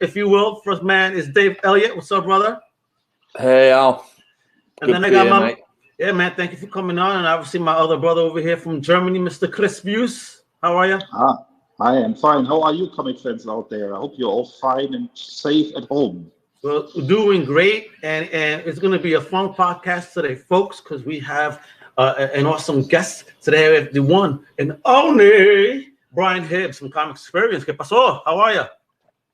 if you will. First man is Dave Elliott. What's up, brother? Hey, Al. And then I got my... Yeah, man, thank you for coming on. And obviously my other brother over here from Germany, Mr. Chris Buse. How are you? I am fine. How are you, comic fans out there? I hope you're all fine and safe at home. Well, doing great. And it's going to be a fun podcast today, folks, because we have an awesome guest. Today we have the one and only Brian Hibbs from Comic Experience. ¿Qué pasó? How are you?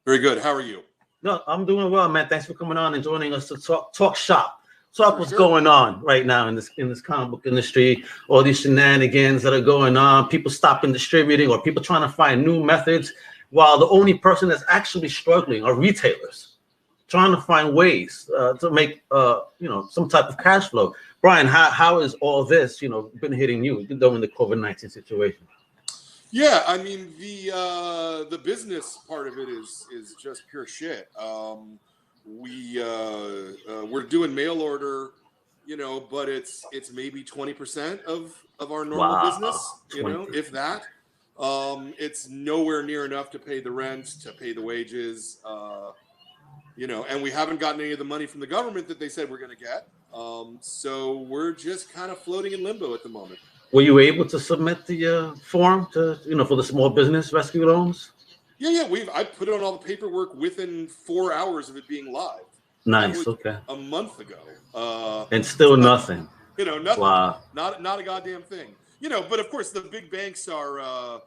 Very good. How are you? No, I'm doing well, man. Thanks for coming on and joining us to talk shop. Talk what's going on right now in this comic book industry, all these shenanigans that are going on, people stopping distributing or people trying to find new methods, while the only person that's actually struggling are retailers trying to find ways to make some type of cash flow. Brian, how is all this been hitting you during the COVID-19 situation? Yeah, I mean the business part of it is just pure shit. We're doing mail order, but it's maybe 20% of our normal business, if that. It's nowhere near enough to pay the rent, to pay the wages, and we haven't gotten any of the money from the government that they said we're going to get. So we're just kind of floating in limbo at the moment. Were you able to submit the form to, for the small business rescue loans? Yeah. I put on all the paperwork within 4 hours of it being live. Nice. Okay. A month ago. And still nothing. Nothing. Wow. Not a goddamn thing. But of course the big banks are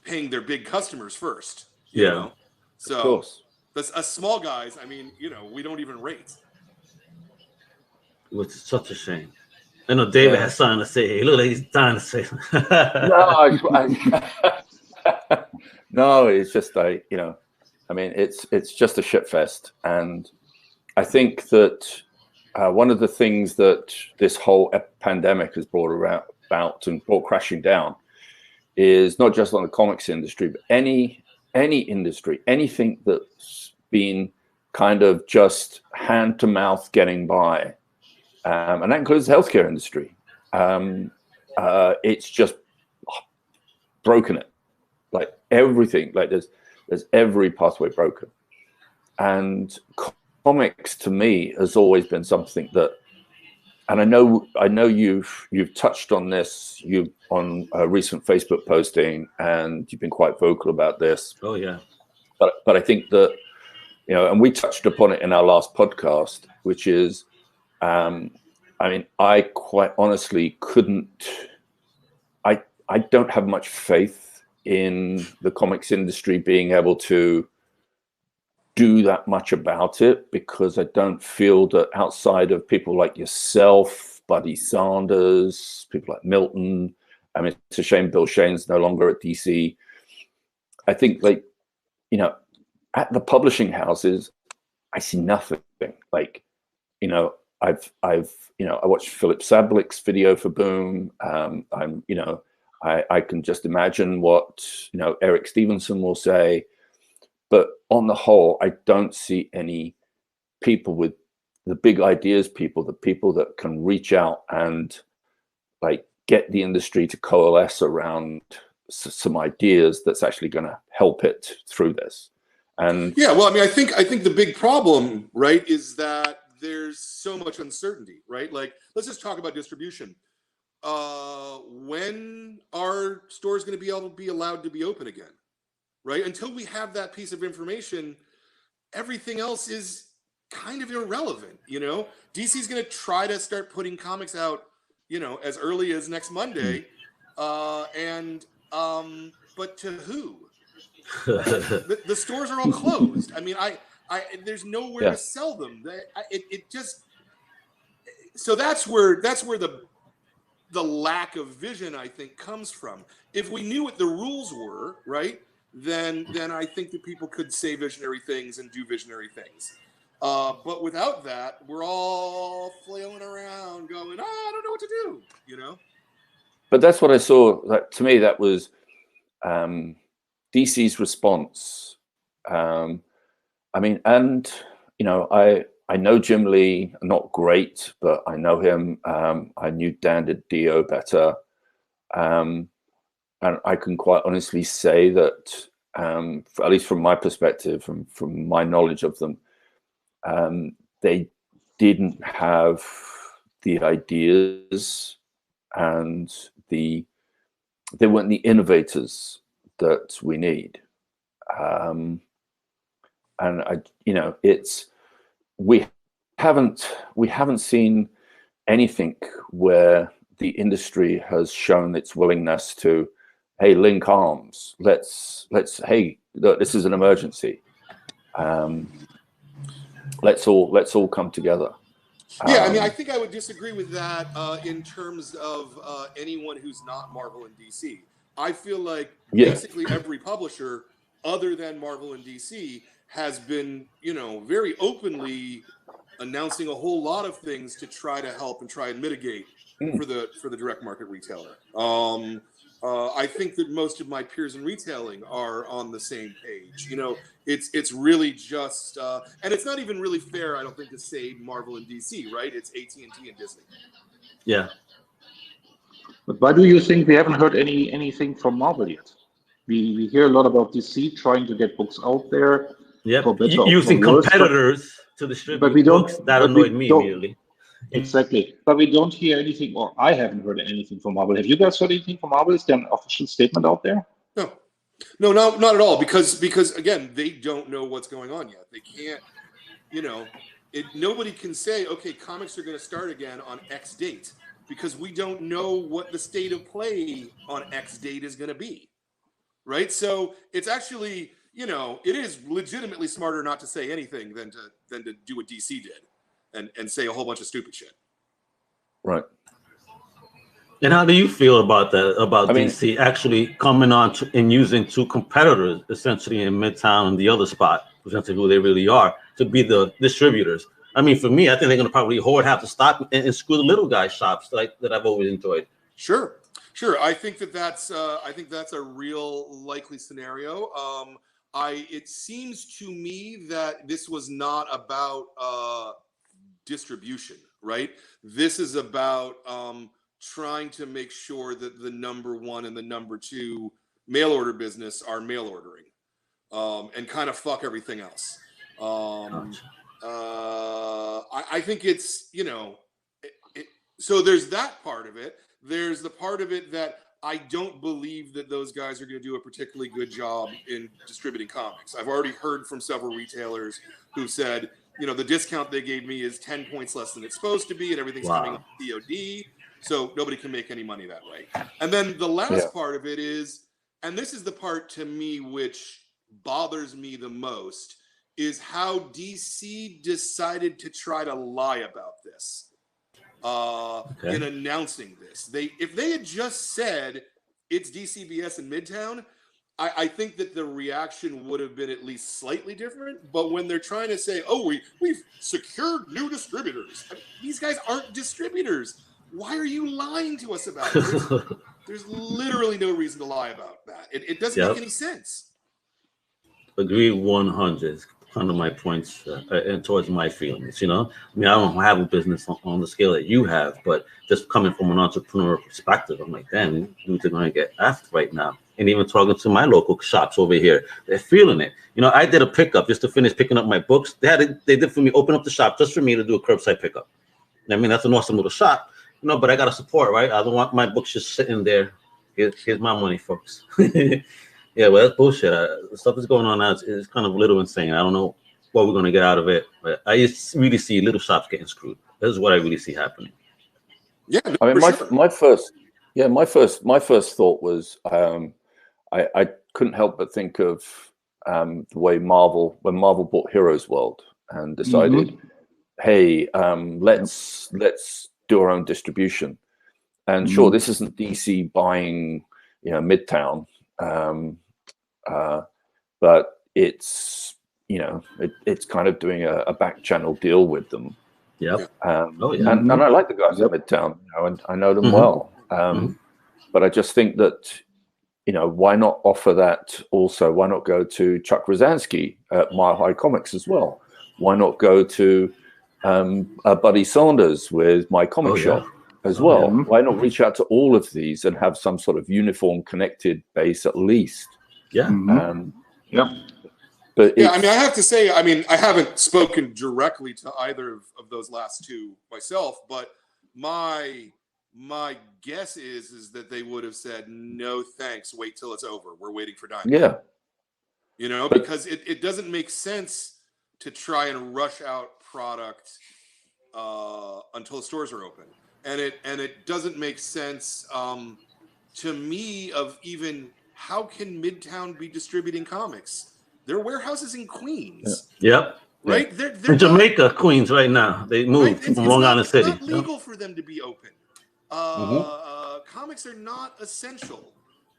paying their big customers first. You know? So of course. That's us small guys. I mean, we don't even rate. Which is such a shame. I know David has something to say. He looks like he's dying to say something. No, it's just it's just a shit fest. And I think that one of the things that this whole pandemic has brought about and brought crashing down is not just on the comics industry, but any industry, anything that's been kind of just hand to mouth getting by. And that includes the healthcare industry. It's just broken it. Like everything, like there's every pathway broken. And comics to me has always been something that, and I know you've touched on this, on a recent Facebook posting, and you've been quite vocal about this. Oh yeah. But I think that, and we touched upon it in our last podcast, which is, I quite honestly I don't have much faith in the comics industry being able to do that much about it, because I don't feel that outside of people like yourself, Buddy Sanders, people like Milton, it's a shame Bill Shane's no longer at DC. I think at the publishing houses, I see nothing. I watched Philip Sablick's video for Boom. I can just imagine what Eric Stevenson will say, but on the whole, I don't see any people with the big ideas, the people that can reach out and get the industry to coalesce around some ideas that's actually going to help it through this. And yeah, well, I think the big problem, right, is that there's so much uncertainty, right? Let's just talk about distribution. When are stores going to be able to be allowed to be open again, right? Until we have that piece of information, everything else is kind of irrelevant. DC's going to try to start putting comics out, as early as next Monday, but to who? The stores are all closed. There's nowhere to sell them. So that's where the lack of vision, I think, comes from. If we knew what the rules were, right, then I think that people could say visionary things and do visionary things. But without that, we're all flailing around going, I don't know what to do, But that's what I saw. To me, that was DC's response. I know Jim Lee, not great, but I know him. I knew Dan Dio better. And I can quite honestly say that at least from my perspective, from my knowledge of them, they didn't have the ideas and they weren't the innovators that we need. And we haven't seen anything where the industry has shown its willingness to, hey, link arms. Hey, look, this is an emergency. Let's all come together. Yeah, I mean, I think I would disagree with that in terms of anyone who's not Marvel and DC. I feel like basically every publisher other than Marvel and DC has been, very openly announcing a whole lot of things to try to help and try and mitigate for the direct market retailer. I think that most of my peers in retailing are on the same page. It's really just, and it's not even really fair, I don't think, to say Marvel and DC, right? It's AT&T and Disney. Yeah. But why do you think we haven't heard anything from Marvel yet? We hear a lot about DC trying to get books out there. Yeah, using competitors to distribute books. That annoyed me immediately. Exactly. But we don't hear anything, or I haven't heard anything from Marvel. Have you guys heard anything from Marvel? Is there an official statement out there? No, not at all. Because again, they don't know what's going on yet. They can't, nobody can say, okay, comics are going to start again on X date, because we don't know what the state of play on X date is going to be. Right. So it's actually, it is legitimately smarter not to say anything than to do what DC did and say a whole bunch of stupid shit. Right. And how do you feel about that? About DC actually coming on and using two competitors, essentially in Midtown and the other spot, essentially who they really are, to be the distributors? I mean, for me, I think they're going to probably hoard half the stock and screw the little guy shops that I've always enjoyed. Sure. I think that's a real likely scenario. It seems to me that this was not about distribution, right? This is about trying to make sure that the number one and the number two mail order business are mail ordering, and kind of fuck everything else. I think it's, so there's that part of it. There's the part of it that I don't believe that those guys are going to do a particularly good job in distributing comics. I've already heard from several retailers who said, the discount they gave me is 10 points less than it's supposed to be, and everything's coming on COD, so nobody can make any money that way. And then the last part of it is, and this is the part to me which bothers me the most, is how DC decided to try to lie about this. In announcing this. If they had just said it's DCBS in Midtown, I think that the reaction would have been at least slightly different. But when they're trying to say, we've secured new distributors, these guys aren't distributors. Why are you lying to us about it? There's literally no reason to lie about that. It doesn't make any sense. Agree 100. Kind of my points and towards my feelings, I mean, I don't have a business on the scale that you have, but just coming from an entrepreneur perspective, I'm like, damn, dudes are going to get asked right now. And even talking to my local shops over here, they're feeling it. I did a pickup just to finish picking up my books. They did for me, open up the shop just for me to do a curbside pickup. I mean, that's an awesome little shop, but I got to support, right? I don't want my books just sitting there. Here's my money, folks. Yeah, well, that's bullshit. The stuff that's going on now is kind of a little insane. I don't know what we're going to get out of it, but I just really see little shops getting screwed. This is what I really see happening. Yeah, I mean, my first thought was I couldn't help but think of the way when Marvel bought Heroes World and decided, hey, let's do our own distribution. And sure, this isn't DC buying, Midtown. But it's it's kind of doing a back channel deal with them. And I like the guys at Midtown, and I know them well. But I just think that why not offer that also? Why not go to Chuck Rosansky at Mile High Comics as well? Why not go to Buddy Saunders with My Comic Shop as well? Why not reach out to all of these and have some sort of uniform connected base at least? Yeah. But yeah, I mean, I have to say, I mean, I haven't spoken directly to either of those last two myself, but my guess is that they would have said, no, thanks, wait till it's over. We're waiting for Diamond. yeah, You know, but, because it doesn't make sense to try and rush out product until the stores are open. And it doesn't make sense to me of even how can Midtown be distributing comics? There are warehouses in Queens. Yep. Right? Yeah. They're In Jamaica, Queens, right now. They moved right? from Long Island City. It's not legal for them to be open. Comics are not essential.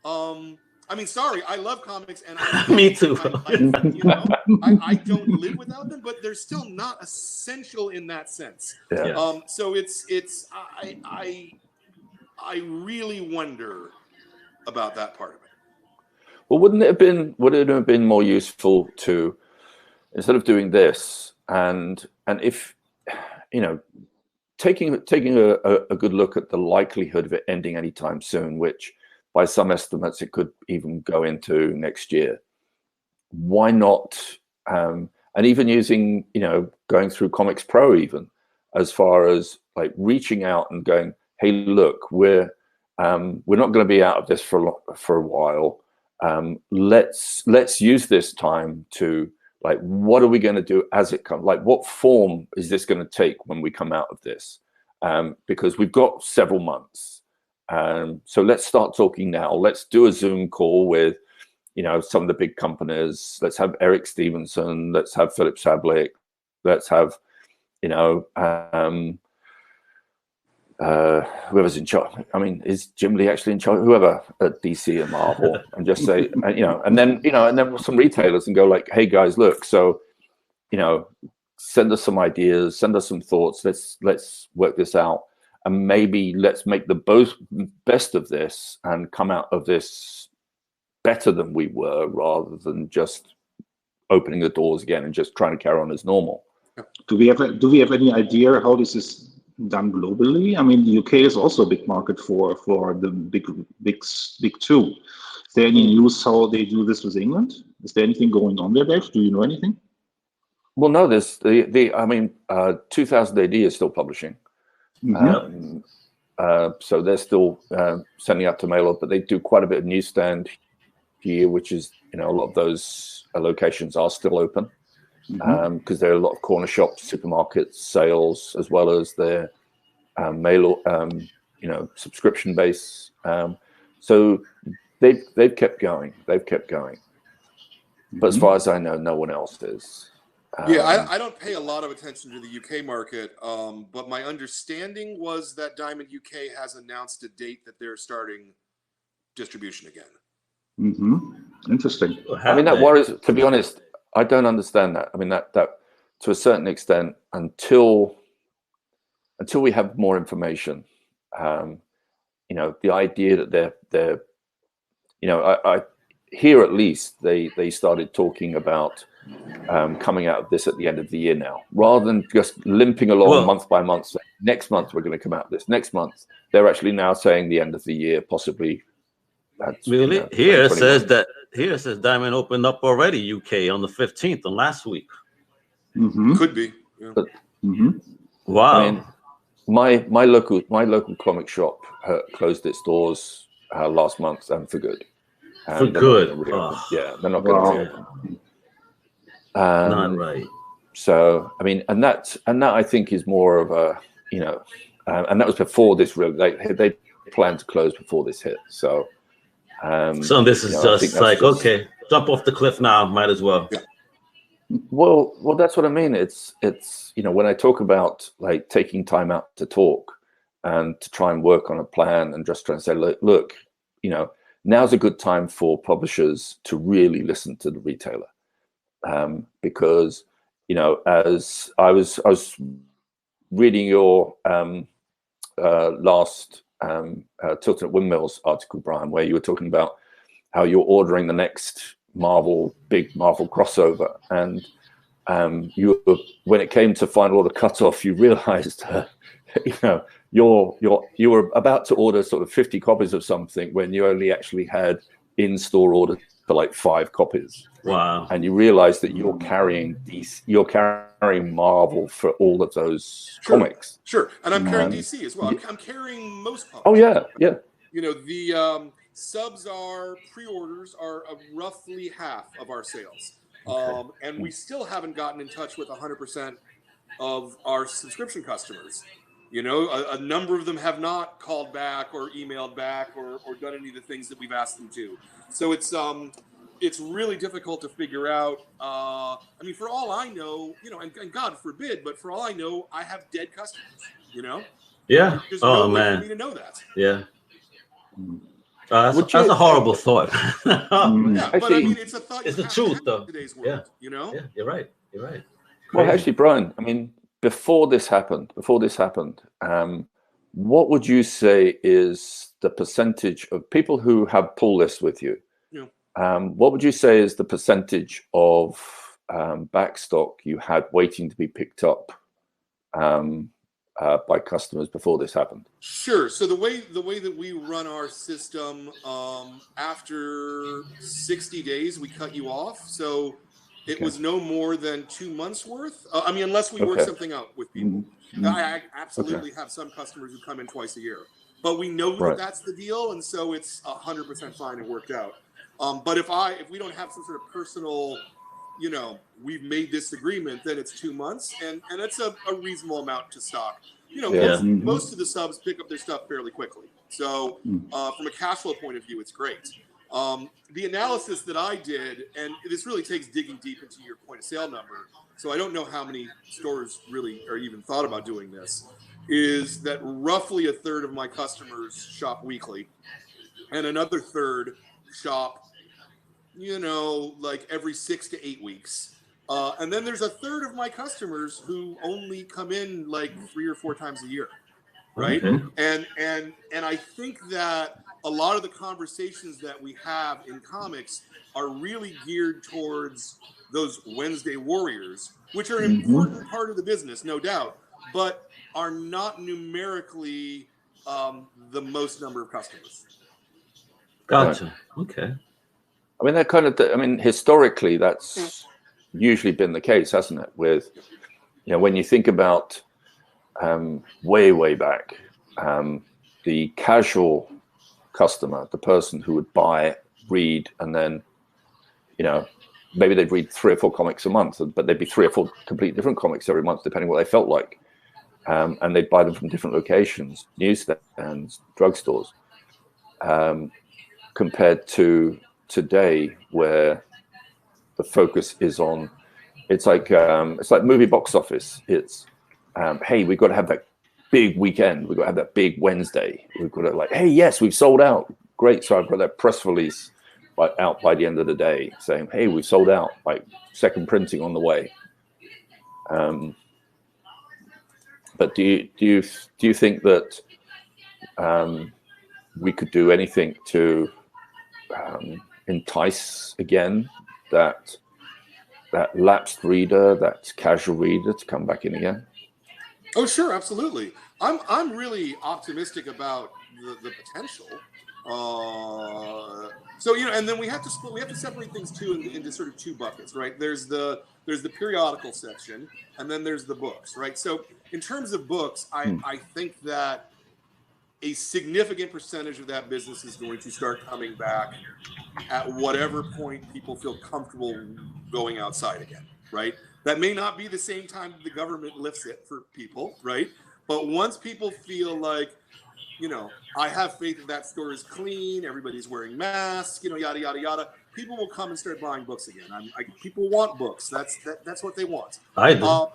I mean, sorry, I love comics, and I Me too. you know, I don't live without them, but they're still not essential in that sense. Yeah. Yeah. So I really wonder about that part of it. Well, would it have been more useful to, instead of doing this, and if, you know, taking a good look at the likelihood of it ending anytime soon, which by some estimates it could even go into next year. Why not? And even using, you know, going through Comics Pro, even as far as like reaching out and going, hey, look, we're not going to be out of this for a while. Let's use this time to, like, what are we going to do as it comes? Like, what form is this going to take when we come out of this? Because we've got several months. So let's start talking now. Let's do a Zoom call with, you know, some of the big companies. Let's have Eric Stevenson. Let's have Philip Sablik. Let's have, you know, whoever's in charge. I mean, is Jim Lee actually in charge? Whoever at DC and Marvel, and just say, you know, and then some retailers and go like, hey guys, look, so, you know, send us some ideas, send us some thoughts. Let's work this out, and maybe let's make the best of this and come out of this better than we were, rather than just opening the doors again and just trying to carry on as normal. Do we have any idea how this is done globally? I mean, the UK is also a big market for the big two. Is there any news how they do this with England? Is there anything going on there, Dave? Do you know anything? Well, no, there's I mean, 2000 AD is still publishing. Mm-hmm. So they're still sending out to mail order, but they do quite a bit of newsstand here, which is, you know, a lot of those locations are still open. Because there are a lot of corner shops, supermarkets, sales, as well as their mail, you know, subscription base. So they've kept going. But as far as I know, no one else is. Yeah, I don't pay a lot of attention to the UK market, but my understanding was that Diamond UK has announced a date that they're starting distribution again. Mm-hmm. Interesting. I mean, that worries. To be honest, I don't understand that. I mean, that to a certain extent, until we have more information, you know, the idea that they're you know, I here at least they started talking about coming out of this at the end of the year now, rather than just limping along month by month. Saying, next month we're going to come out of this. Next month they're actually now saying the end of the year, possibly. Really? You know, Here it says Diamond opened up already UK on the 15th, on last week. Mm-hmm. Could be. Yeah. But, Wow. I mean, my local comic shop closed its doors last month, and for good. For good. Yeah, they're not going to reopen. Not right. So I mean, and that I think is more of a, you know, and that was before this really. They planned to close before this hit. So. So this is, you know, just like, okay, jump off the cliff now, might as well. Yeah. Well, that's what I mean. It's you know, when I talk about like taking time out to talk and to try and work on a plan and just try and say, look, you know, now's a good time for publishers to really listen to the retailer, because, you know, as I was reading your last Tilted at Windmills article, Brian, where you were talking about how you're ordering the next big Marvel crossover, and when it came to final order cutoff, you realized you know, you were about to order sort of 50 copies of something when you only actually had in-store orders for like 5 copies. Wow. And you realize that you're carrying Marvel for all of those comics. Sure. And I'm carrying DC as well. I'm carrying most publishers. Oh yeah, yeah. You know, the subs pre-orders are roughly half of our sales. Okay. And we still haven't gotten in touch with 100% of our subscription customers. You know, a number of them have not called back or emailed back or done any of the things that we've asked them to. So it's really difficult to figure out. I mean, for all I know, you know, and God forbid, but for all I know, I have dead customers, you know? Yeah. There's no way for me to know that. Yeah. That's a horrible thought. Yeah, but I mean, it's a thought. It's the truth, though. In today's world, you know? Yeah, you're right. You're right. Well, actually, Brian, I mean, before this happened, what would you say is the percentage of people who have pull lists with you? Yeah. What would you say is the percentage of backstock you had waiting to be picked up by customers before this happened? Sure. So the way that we run our system, after 60 days, we cut you off. So it was no more than 2 months worth. I mean, unless we work something out with people. I absolutely have some customers who come in twice a year, but we know that that's the deal, and so it's 100% fine and worked out. But if we don't have some sort of personal, you know, we've made this agreement, then it's 2 months, and it's a reasonable amount to stock. You know, most of the subs pick up their stuff fairly quickly. So from a cash flow point of view, it's great. The analysis that I did, and this really takes digging deep into your point of sale number, so I don't know how many stores really are even thought about doing this, is that roughly a third of my customers shop weekly, and another third shop, you know, like every 6 to 8 weeks. And then there's a third of my customers who only come in like 3 or 4 times a year, right? And I think that a lot of the conversations that we have in comics are really geared towards those Wednesday warriors, which are an important part of the business, no doubt, but are not numerically the most number of customers. Gotcha. Right. Okay. I mean, that kind of, I mean, historically, that's usually been the case, hasn't it? With, you know, when you think about way back, the casual customer, the person who would buy, read, and then, you know, maybe they'd read 3 or 4 comics a month, but they'd be 3 or 4 completely different comics every month, depending what they felt like. And they'd buy them from different locations, newsstands, drugstores, compared to today, where the focus is on, it's like movie box office. It's, hey, we've got to have that big weekend. We've got to have that big Wednesday. We've got to, like, hey, yes, we've sold out. Great. So I've got that press release out by the end of the day saying, hey, we've sold out, like second printing on the way. But do you think that we could do anything to entice again that lapsed reader, that casual reader, to come back in again? Oh, sure, absolutely. I'm really optimistic about the potential. So, you know, and then we have to separate things too into sort of 2 buckets, right? There's the periodical section, and then there's the books, right? So in terms of books, I think that a significant percentage of that business is going to start coming back at whatever point people feel comfortable going outside again, right? That may not be the same time the government lifts it for people, right? But once people feel like, you know, I have faith that store is clean, everybody's wearing masks, you know, yada, yada, yada, people will come and start buying books again. People want books. That's what they want. I do.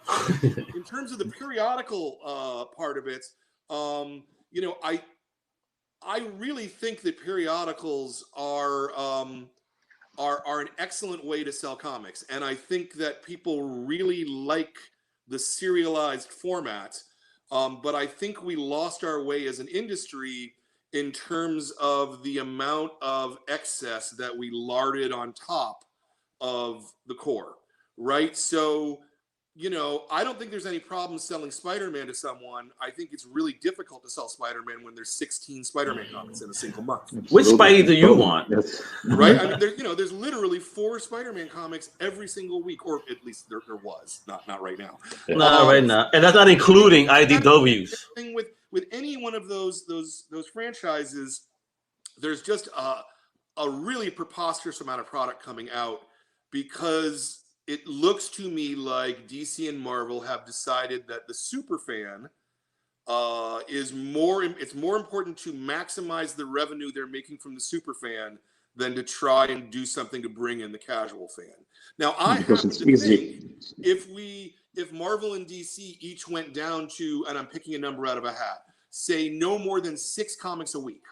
In terms of the periodical part of it, you know, I really think that periodicals are an excellent way to sell comics, and I think that people really like the serialized format. But I think we lost our way as an industry in terms of the amount of excess that we larded on top of the core, right? So you know, I don't think there's any problem selling Spider-Man to someone. I think it's really difficult to sell Spider-Man when there's 16 Spider-Man comics in a single month. Which Spidey do you want? Yes. Right? I mean, there's literally 4 Spider-Man comics every single week, or at least there was, not right now. Not right now, and that's not including IDWs. Thing with any one of those franchises, there's just a really preposterous amount of product coming out, because it looks to me like DC and Marvel have decided that the superfan it's more important to maximize the revenue they're making from the superfan than to try and do something to bring in the casual fan. Now, I happen to think if Marvel and DC each went down to, and I'm picking a number out of a hat, say no more than 6 comics a week,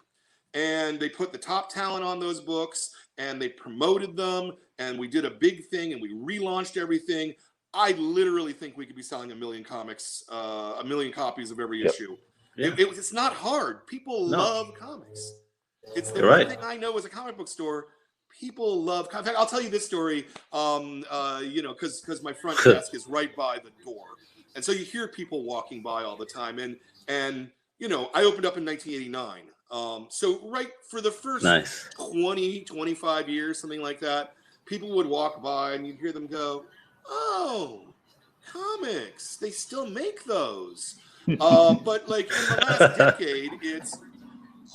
and they put the top talent on those books, and they promoted them, and we did a big thing, and we relaunched everything, I literally think we could be selling 1 million comics, 1 million copies of every issue. Yeah. It's not hard. People love comics. It's the one thing I know as a comic book store. People love comics. In fact, I'll tell you this story, you know, because my front desk is right by the door. And so you hear people walking by all the time. And you know, I opened up in 1989. So right for the first 20, 25 years, something like that, people would walk by and you'd hear them go, "Oh, comics, they still make those." But like in the last decade, it's,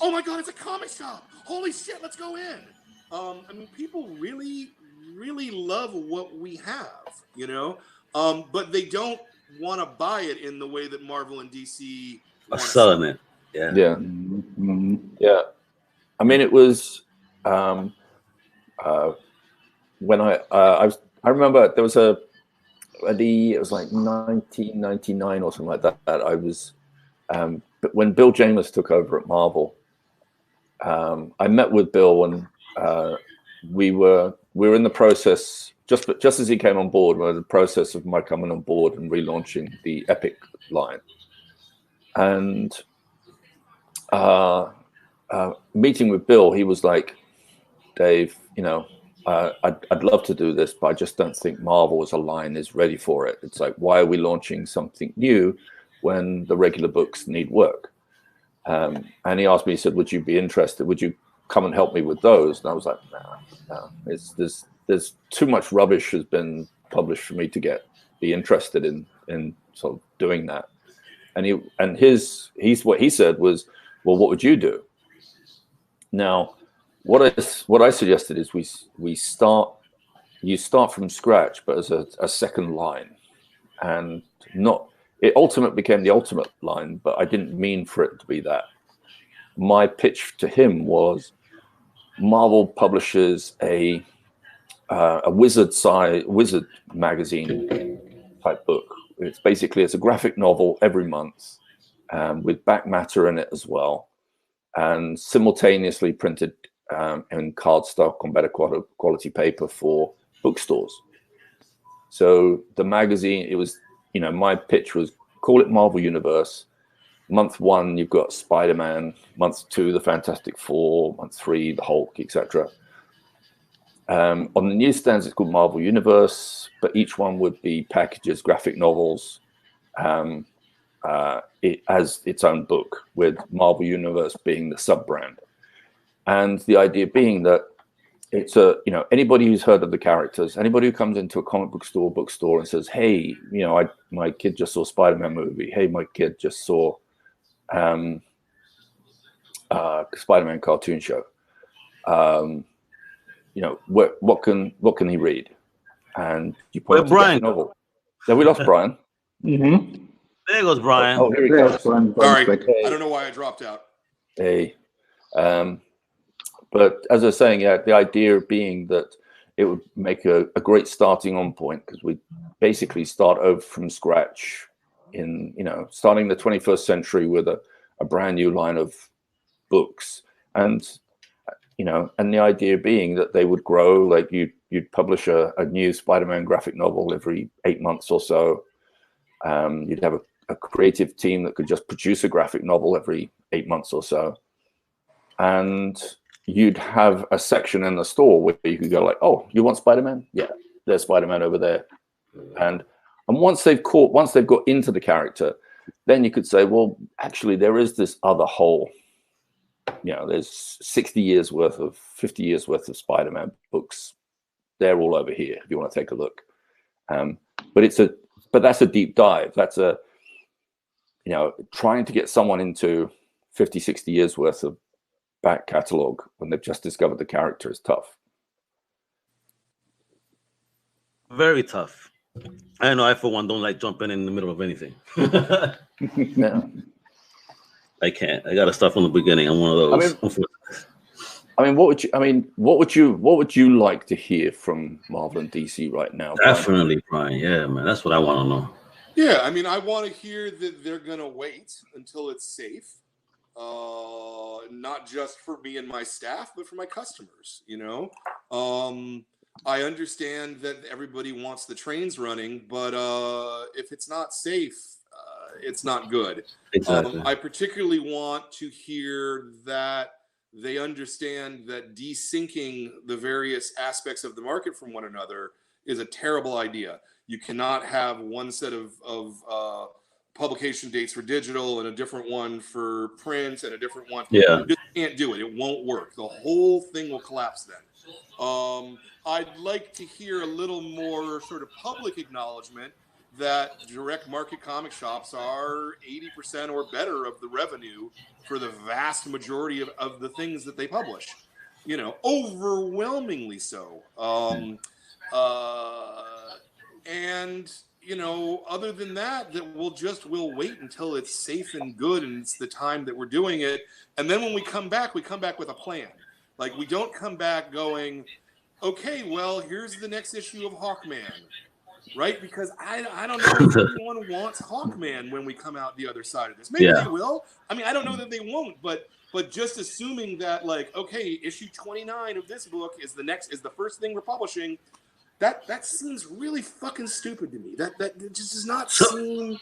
"Oh my God, it's a comic shop. Holy shit, let's go in." I mean, people really, really love what we have, you know, but they don't want to buy it in the way that Marvel and DC are selling it. Yeah. Yeah. Mm-hmm. Yeah. I mean, it was when I remember there was it was like 1999 or something like that. I was when Bill James took over at Marvel. I met with Bill and we were in the process just as he came on board. We were in the process of my coming on board and relaunching the Epic line, and meeting with Bill, he was like, "Dave, you know, I'd love to do this, but I just don't think Marvel as a line is ready for it. It's like, why are we launching something new when the regular books need work?" And he asked me, he said, "Would you be interested? Would you come and help me with those?" And I was like, no. There's too much rubbish has been published for me to be interested in sort of doing that. And what he said was, "Well, what would you do?" Now, what I suggested is you start from scratch, but as a second line, and it ultimately became the ultimate line, but I didn't mean for it to be that. My pitch to him was, Marvel publishes a wizard magazine type book. It's a graphic novel every month, with back matter in it as well, and simultaneously printed in cardstock on better quality paper for bookstores. So the magazine, it was, you know, my pitch was, call it Marvel Universe. Month 1, you've got Spider-Man. Month 2, the Fantastic Four. Month 3, the Hulk, etc. On the newsstands, it's called Marvel Universe, but each one would be packages, graphic novels, it as its own book, with Marvel Universe being the sub-brand. And the idea being that it's anybody who's heard of the characters, anybody who comes into a comic bookstore and says, "Hey, you know, my kid just saw Spider-Man movie. Hey, my kid just saw Spider-Man cartoon show. You know, what can he read?" And you point to Brian. Novel. Yeah, we lost Brian. Mm-hmm. There goes Brian. Oh, here he goes. Sorry, I don't know why I dropped out. Hey. But as I was saying, yeah, the idea being that it would make a great starting on point, because we basically start over from scratch in, you know, starting the 21st century with a brand new line of books. And, you know, and the idea being that they would grow, like you'd publish a new Spider-Man graphic novel every 8 months or so. You'd have a creative team that could just produce a graphic novel every 8 months or so. And you'd have a section in the store where you could go like, "Oh, you want Spider-Man? Yeah, there's Spider-Man over there." And And once they've got into the character, then you could say, well, actually, there is this other whole. There's 60 years worth of 50 years worth of Spider-Man books. They're all over here if you want to take a look. But that's a deep dive. That's trying to get someone into 50, 60 years worth of back catalog when they've just discovered the character is tough. Very tough. I know I, for one, don't like jumping in the middle of anything. Yeah. I can't. I got to start from the beginning. I'm one of those. What would you like to hear from Marvel and DC right now? Definitely, Brian. Yeah, man. That's what I want to know. Yeah, I want to hear that they're going to wait until it's safe. Not just for me and my staff, but for my customers, I understand that everybody wants the trains running, but if it's not safe, it's not good. Exactly. I particularly want to hear that they understand that desyncing the various aspects of the market from one another is a terrible idea. You cannot have one set of publication dates for digital and a different one for print and a different one. Yeah. You just can't do it. It won't work. The whole thing will collapse then. I'd like to hear a little more sort of public acknowledgement that direct market comic shops are 80% or better of the revenue for the vast majority of the things that they publish. Overwhelmingly so. And other than that we'll wait until it's safe and good and it's the time that we're doing it. And then when we come back with a plan. Like, we don't come back going, okay, well, here's the next issue of Hawkman, right? Because I don't know if anyone wants Hawkman when we come out the other side of this. Maybe they will. I don't know that they won't, but just assuming that, like, okay, issue 29 of this book is the first thing we're publishing. That seems really fucking stupid to me. That just does not seem.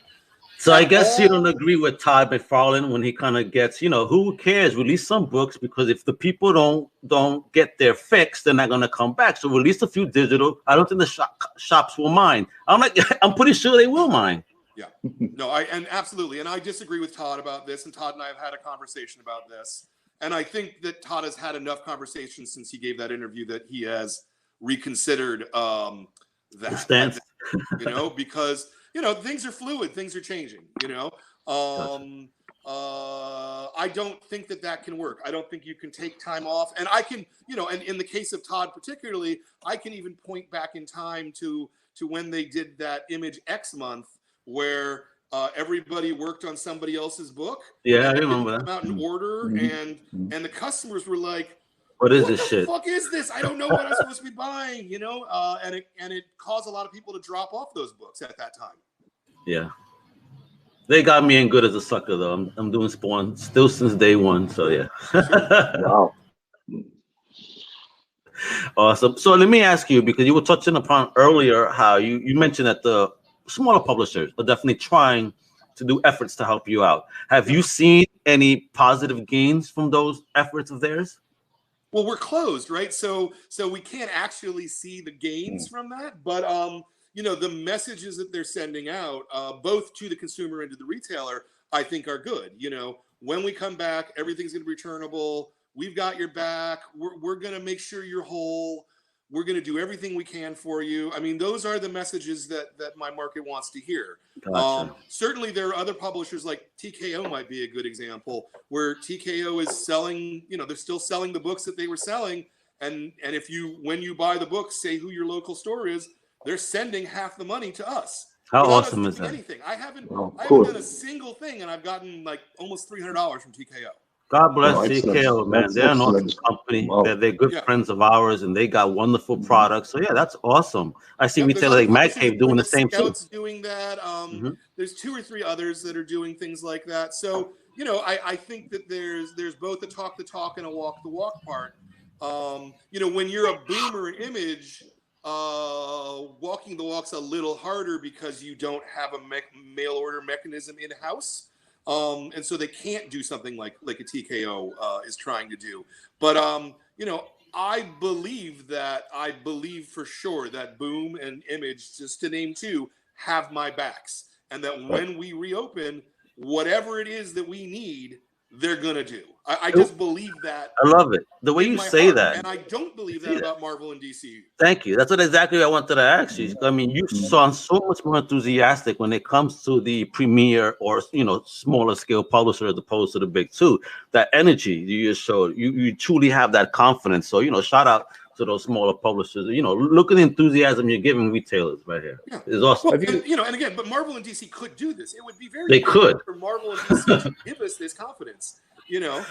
So I guess you don't agree with Todd McFarlane when he kind of gets, who cares? Release some books, because if the people don't get their fix, they're not going to come back. So release a few digital. I don't think the shops will mind. I'm pretty sure they will mind. Yeah, no, absolutely. And I disagree with Todd about this. And Todd and I have had a conversation about this. And I think that Todd has had enough conversations since he gave that interview that he has reconsidered that stance. Because things are fluid, things are changing. I don't think that can work. I don't think you can take time off. And I can, and in the case of Todd particularly, I can even point back in time to when they did that Image X month where everybody worked on somebody else's book. Yeah, I remember that. Come out in order, and the customers were like, what is this shit? What the fuck is this? I don't know what I'm supposed to be buying, and it caused a lot of people to drop off those books at that time. Yeah. They got me in good as a sucker, though. I'm doing Spawn still since day one, so yeah. Wow. Awesome. So let me ask you, because you were touching upon earlier how you mentioned that the smaller publishers are definitely trying to do efforts to help you out. Have you seen any positive gains from those efforts of theirs? Well, we're closed, right? So we can't actually see the gains from that, but the messages that they're sending out, both to the consumer and to the retailer, I think are good. When we come back, everything's going to be returnable. We've got your back. We're going to make sure you're whole. We're going to do everything we can for you. Those are the messages that my market wants to hear. Gotcha. Certainly, there are other publishers, like TKO might be a good example, where TKO is selling, they're still selling the books that they were selling. And when you buy the books, say who your local store is, they're sending half the money to us. How awesome is that? Anything. I haven't cool. done a single thing, and I've gotten like almost $300 from TKO. God bless excellent. TKO, man. That's They're an awesome excellent. company. Wow. They're good friends of ours, and they got wonderful products. So yeah, that's awesome. I see retailers like Mad Cave doing the same too. Doing that. There's 2 or 3 others that are doing things like that. So I think that there's both a talk the talk and a walk the walk part. When you're a boomer Image, walking the walk's a little harder because you don't have a mail order mechanism in house. And so they can't do something like a TKO is trying to do. But I believe for sure that Boom and Image, just to name 2, have my backs, and that when we reopen, whatever it is that we need, they're gonna do. I just believe that. I love it. The way you say that. And I don't believe that about Marvel and DC. Thank you. That's what exactly I wanted to ask you. I mean, you sound so much more enthusiastic when it comes to the premier or, you know, smaller scale publisher as opposed to the big two. That energy you just showed, you truly have that confidence. So, you know, shout out to those smaller publishers. You know, look at the enthusiasm you're giving retailers right here. Yeah. It's awesome. Well, and, you know, and again, but Marvel and DC could do this. It would be very could for Marvel and DC to give us this confidence. You know,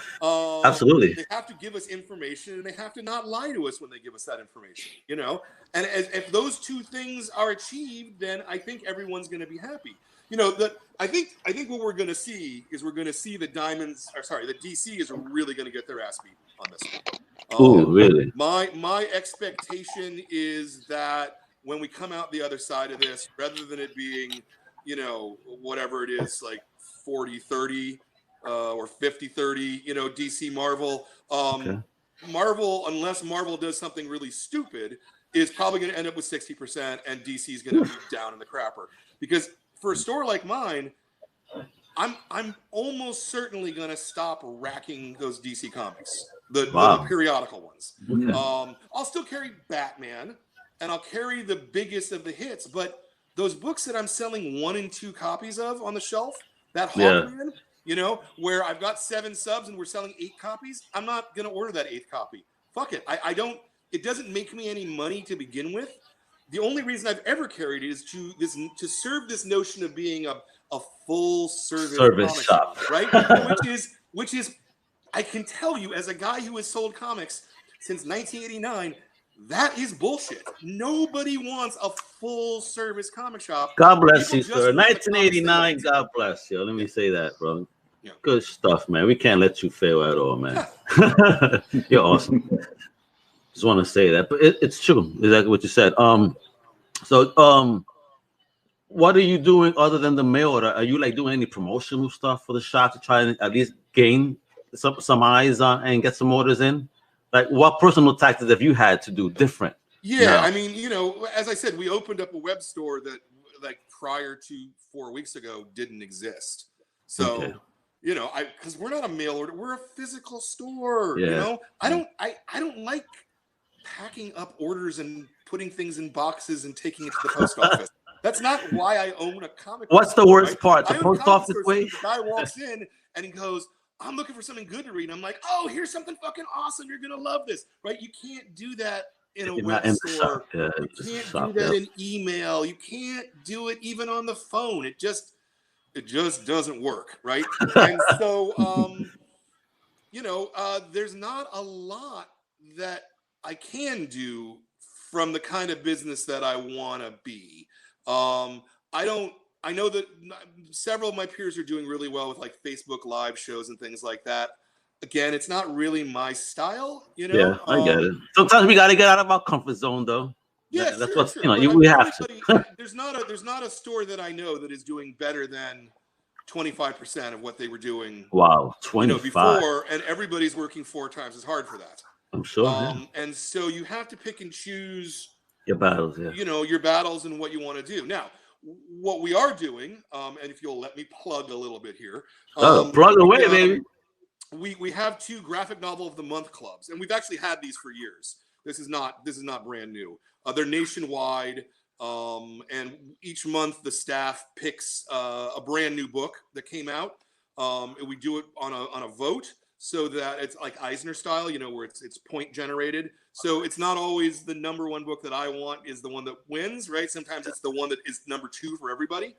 absolutely. They have to give us information, and they have to not lie to us when they give us that information. You know, and if those two things are achieved, then I think everyone's going to be happy. You know, I think what we're going to see is the DC is really going to get their ass beat on this one. Really? My expectation is that when we come out the other side of this, rather than it being, you know, whatever it is, like 40-30 or 50-30, you know, DC Marvel, Marvel, unless Marvel does something really stupid, is probably going to end up with 60%, and DC is going to be down in the crapper. Because for a store like mine, I'm almost certainly going to stop racking those DC comics, the periodical ones. I'll still carry Batman, and I'll carry the biggest of the hits, but those books that I'm selling 1 and 2 copies of on the shelf, that Hawkman, you know, where I've got 7 subs and we're selling 8 copies, I'm not going to order that 8th copy. Fuck it. I don't, it doesn't make me any money to begin with. The only reason I've ever carried it is to serve this notion of being a full service shop, right? which is, I can tell you as a guy who has sold comics since 1989, that is bullshit. Nobody wants a full service comic shop. God bless you, sir. 1989, God bless you. Let me say that, bro. Yeah. Good stuff, man. We can't let you fail at all, man. You're awesome. Just want to say that, but it's true. Exactly what you said. So what are you doing other than the mail order? Are you like doing any promotional stuff for the shop to try and at least gain some eyes on and get some orders in? Like, what personal tactics have you had to do different? Yeah, I mean, you know, as I said, we opened up a web store that, like, prior to 4 weeks ago didn't exist. So, you know, because we're not a mail order, we're a physical store. You know, I don't like packing up orders and putting things in boxes and taking it to the post office. That's not why I own a comic book. What's the worst part? The post office way? The guy walks in and he goes, I'm looking for something good to read. And I'm like, oh, here's something fucking awesome. You're going to love this, right? You can't do that in a web store. You can't do that in email. You can't do it even on the phone. It just doesn't work, right? And so, you know, there's not a lot that I can do from the kind of business that I want to be. I know that several of my peers are doing really well with like Facebook Live shows and things like that. Again, it's not really my style, you know. Yeah, I get it. Sometimes we got to get out of our comfort zone, though. Yeah, that's sure, what you know. We have to. There's not a store that I know that is doing better than 25% of what they were doing. Wow, 25 before, and everybody's working 4 times as hard for that. I'm sure. And so you have to pick and choose your battles. Yeah. You know, your battles and what you want to do. Now, what we are doing, and if you'll let me plug a little bit here. Plug away, baby. We have 2 graphic novel of the month clubs, and we've actually had these for years. This is not brand new. They're nationwide, and each month the staff picks a brand new book that came out, and we do it on a vote so that it's like Eisner style, you know, where it's point generated. So it's not always the number 1 book that I want is the one that wins, right? Sometimes it's the one that is number 2 for everybody.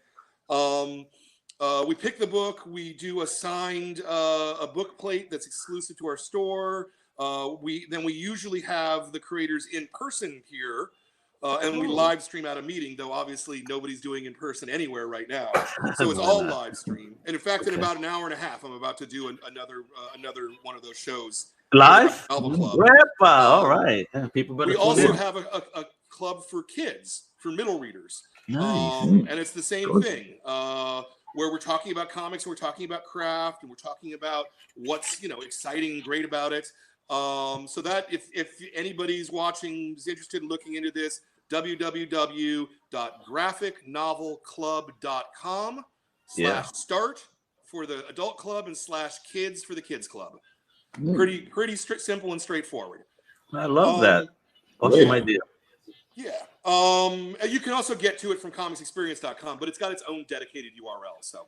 We pick the book. We do a signed a book plate that's exclusive to our store. We usually have the creators in person here, and we live stream at a meeting. Though obviously nobody's doing in person anywhere right now, so it's all live stream. And in fact, in about an hour and a half, I'm about to do another one of those shows live. Album Club. All right, people better. We also have a club for kids, for middle readers. Nice. And it's the same thing. Where we're talking about comics, and we're talking about craft, and we're talking about what's, you know, exciting and great about it. So that if anybody's watching, is interested in looking into this, www.graphicnovelclub.com/start for the adult club and /kids for the kids club. Pretty simple and straightforward. I love that. Awesome idea. Yeah. And you can also get to it from comicsexperience.com, but it's got its own dedicated URL. So,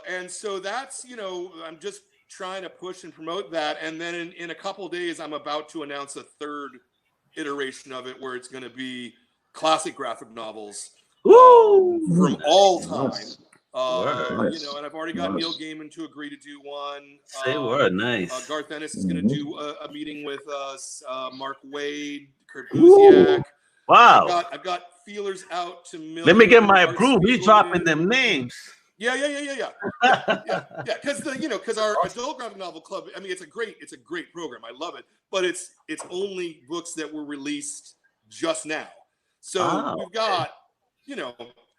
and so that's, I'm just trying to push and promote that. And then in a couple of days, I'm about to announce a third iteration of it where it's going to be classic graphic novels from all time. Nice. And I've already got Neil Gaiman to agree to do one. Say word, nice. Garth Ennis is going to do a meeting with us. Mark Waid, Kurt Busiek. Wow. I've got feelers out to millions. Let me get my approval. We dropping them names. Yeah. Because our adult graphic novel club, I mean, it's a great program. I love it, but it's only books that were released just now. So we've got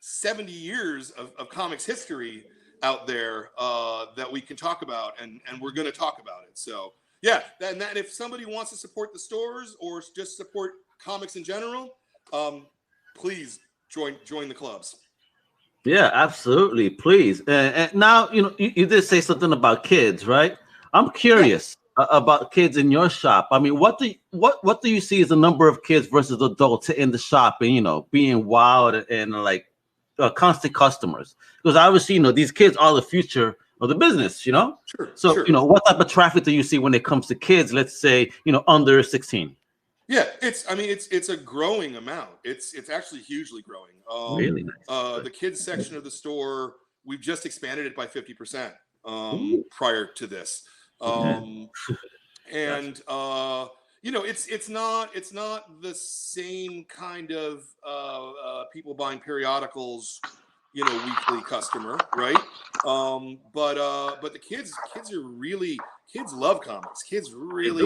70 years of comics history out there that we can talk about, and we're going to talk about it. So and if somebody wants to support the stores or just support comics in general, please join the clubs. Yeah, absolutely. Please. And now, you did say something about kids, right? I'm curious about kids in your shop. I mean, what do you see as the number of kids versus adults in the shop and, being wild and like constant customers? Because obviously, these kids are the future of the business, Sure. So, what type of traffic do you see when it comes to kids, let's say, under 16? Yeah, it's a growing amount. It's actually hugely growing. Really nice. The kids section of the store, we've just expanded it by 50% prior to this. And it's not the same kind of people buying periodicals, weekly customer, right? But the kids love comics. Kids really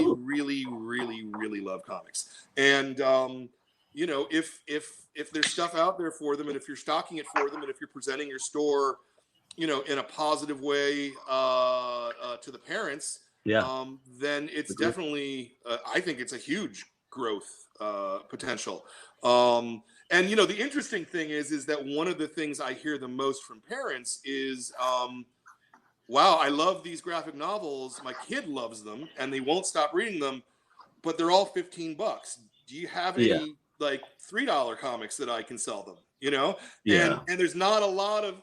love comics. And if there's stuff out there for them, and if you're stocking it for them, and if you're presenting your store, in a positive way to the parents, then it's definitely I think it's a huge growth potential. And the interesting thing is that one of the things I hear the most from parents is, wow, I love these graphic novels. My kid loves them and they won't stop reading them, but they're all $15. Do you have any like $3 comics that I can sell them? And there's not a lot of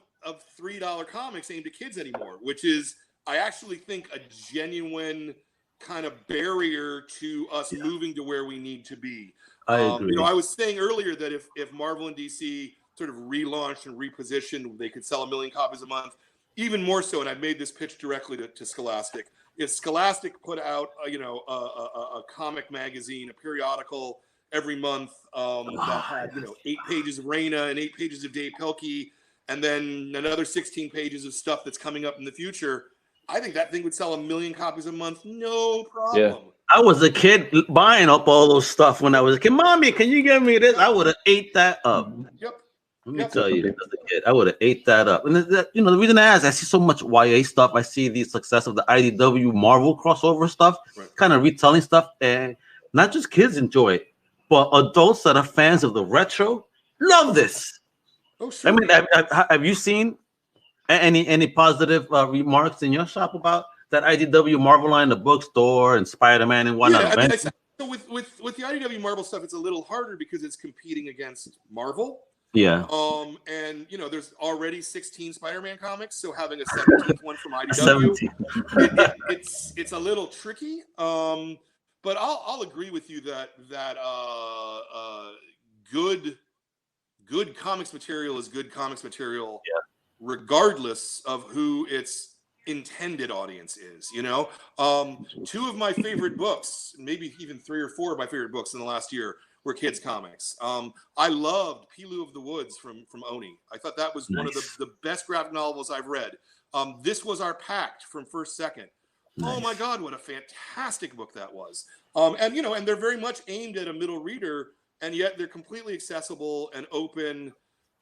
$3 comics aimed at kids anymore, which is, I actually think, a genuine kind of barrier to us moving to where we need to be. I agree. I was saying earlier that if Marvel and DC sort of relaunched and repositioned, they could sell 1 million copies a month, even more so. And I made this pitch directly to Scholastic. If Scholastic put out, a comic magazine, a periodical every month that had, 8 pages of Raina and 8 pages of Dave Pelkey, and then another 16 pages of stuff that's coming up in the future, I think that thing would sell 1 million copies a month, no problem. Yeah. I was a kid buying up all those stuff when I was a kid. Mommy, can you give me this? I would have ate that up. Yep. Let me tell you, as a kid, I would have ate that up. And the reason I ask, I see so much YA stuff. I see the success of the IDW Marvel crossover stuff, kind of retelling stuff, and not just kids enjoy it, but adults that are fans of the retro love this. Oh, sure. I mean, have you seen any positive remarks in your shop about that IDW Marvel line, the bookstore, and Spider-Man and whatnot? Yeah, so with the IDW Marvel stuff, it's a little harder because it's competing against Marvel. Yeah. And there's already 16 Spider-Man comics, so having a 17th one from IDW, it's a little tricky. But I'll agree with you that good comics material is good comics material, regardless of who its intended audience is. 2 of my favorite books, maybe even 3 or 4 of my favorite books in the last year, were kids comics. I loved Pilu of the Woods from Oni. I thought that was one of the best graphic novels I've read. This Was Our Pact from First Second. Oh my God, what a fantastic book that was. And they're very much aimed at a middle reader, and yet they're completely accessible and open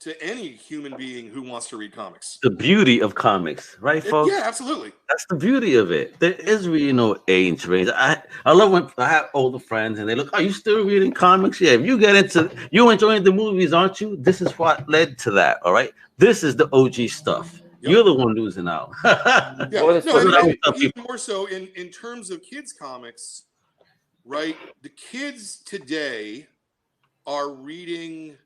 to any human being who wants to read comics. The beauty of comics, right, folks? Yeah, absolutely. That's the beauty of it. There is really no age range. I love when I have older friends and they look, are you still reading comics? Yeah, if you get into, you enjoying the movies, aren't you? This is what led to that, all right? This is the OG stuff. Yep. You're the one losing out. Yeah, even more so in terms of kids comics, right? The kids today are reading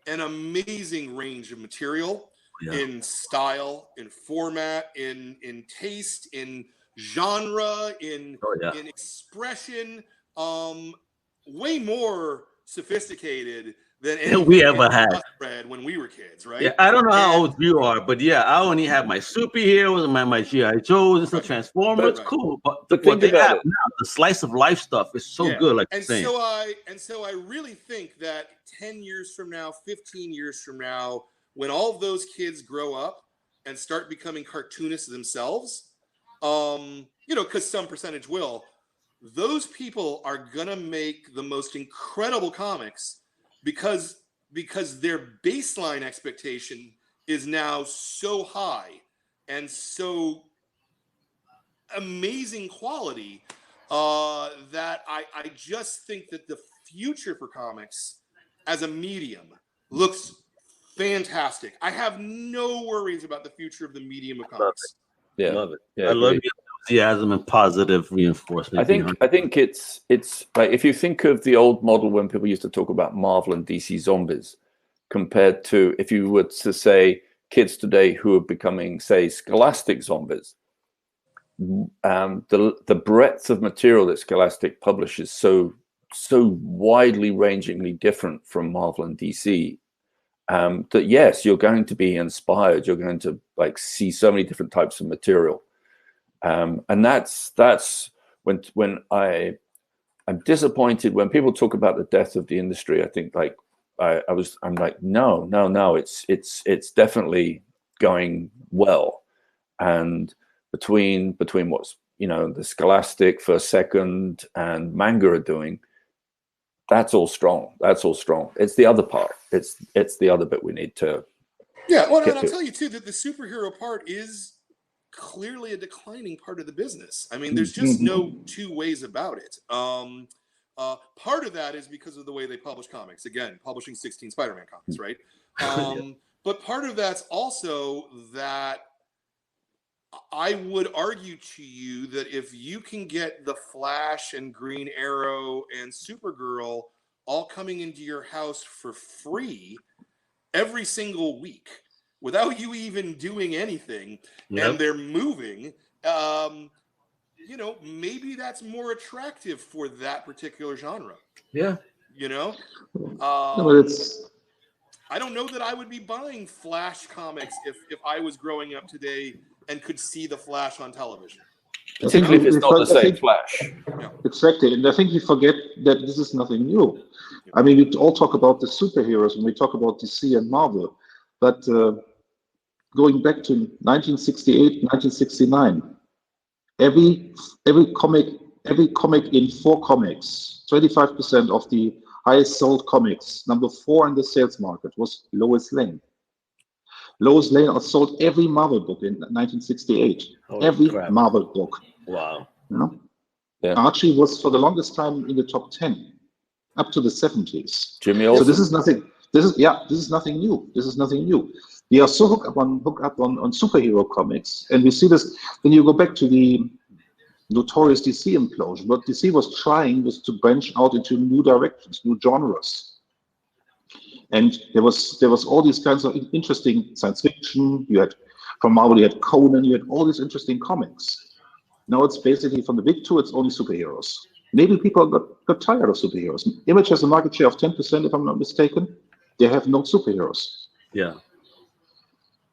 an amazing range of material in style, in format, in taste, in genre, in expression, way more sophisticated than anything we ever had read when we were kids, right? Yeah, I don't know how old you are, but yeah, I only have my superheroes and my G.I. Joes and some Transformers. Cool, but what they have now, the slice of life stuff is so good. Like and so I really think that 10 years from now, 15 years from now, when all of those kids grow up and start becoming cartoonists themselves, because some percentage will, those people are gonna make the most incredible comics because their baseline expectation is now so high and so amazing quality that I just think that the future for comics as a medium looks fantastic. I have no worries about the future of the medium of comics. Yeah, love it. Yeah, I love the enthusiasm and positive reinforcement. I think it's like if you think of the old model when people used to talk about Marvel and DC zombies, compared to if you were to say kids today who are becoming, say, Scholastic zombies. The breadth of material that Scholastic publishes so widely rangingly different from Marvel and DC. That yes, you're going to be inspired. You're going to like see so many different types of material, and that's when I'm disappointed when people talk about the death of the industry. I think like I'm like no, it's definitely going well, and between what's the Scholastic, First Second, and manga are doing. That's all strong. It's the other part. It's the other bit we need to. Yeah, well, and I'll tell you too that the superhero part is clearly a declining part of the business. I mean, there's just no two ways about it. Part of that is because of the way they publish comics. Again, publishing 16 Spider-Man comics, right? But part of that's also that I would argue to you that if you can get the Flash and Green Arrow and Supergirl all coming into your house for free every single week without you even doing anything, and they're moving, maybe that's more attractive for that particular genre. Yeah. I don't know that I would be buying Flash comics if I was growing up today and could see the Flash on television. Particularly if it's not the same Flash. Exactly, and I think we forget that this is nothing new. I mean, we all talk about the superheroes when we talk about DC and Marvel, but going back to 1968, 1969, every comic in 4 comics, 25% of the highest sold comics, number 4 in the sales market was Lois Lane. Lois Lane sold every Marvel book in 1968. Every Marvel book. Wow. Yeah. Archie was for the longest time in the top 10, up to the 70s. Jimmy Olsen. So this is nothing. This is nothing new. This is nothing new. We are so hooked up on superhero comics, and we see this. When you go back to the notorious DC implosion, what DC was trying was to branch out into new directions, new genres. And there was all these kinds of interesting science fiction. You had from Marvel, you had Conan, you had all these interesting comics. Now it's basically from the big 2, it's only superheroes. Maybe people got tired of superheroes. Image has a market share of 10%, if I'm not mistaken. They have no superheroes. Yeah.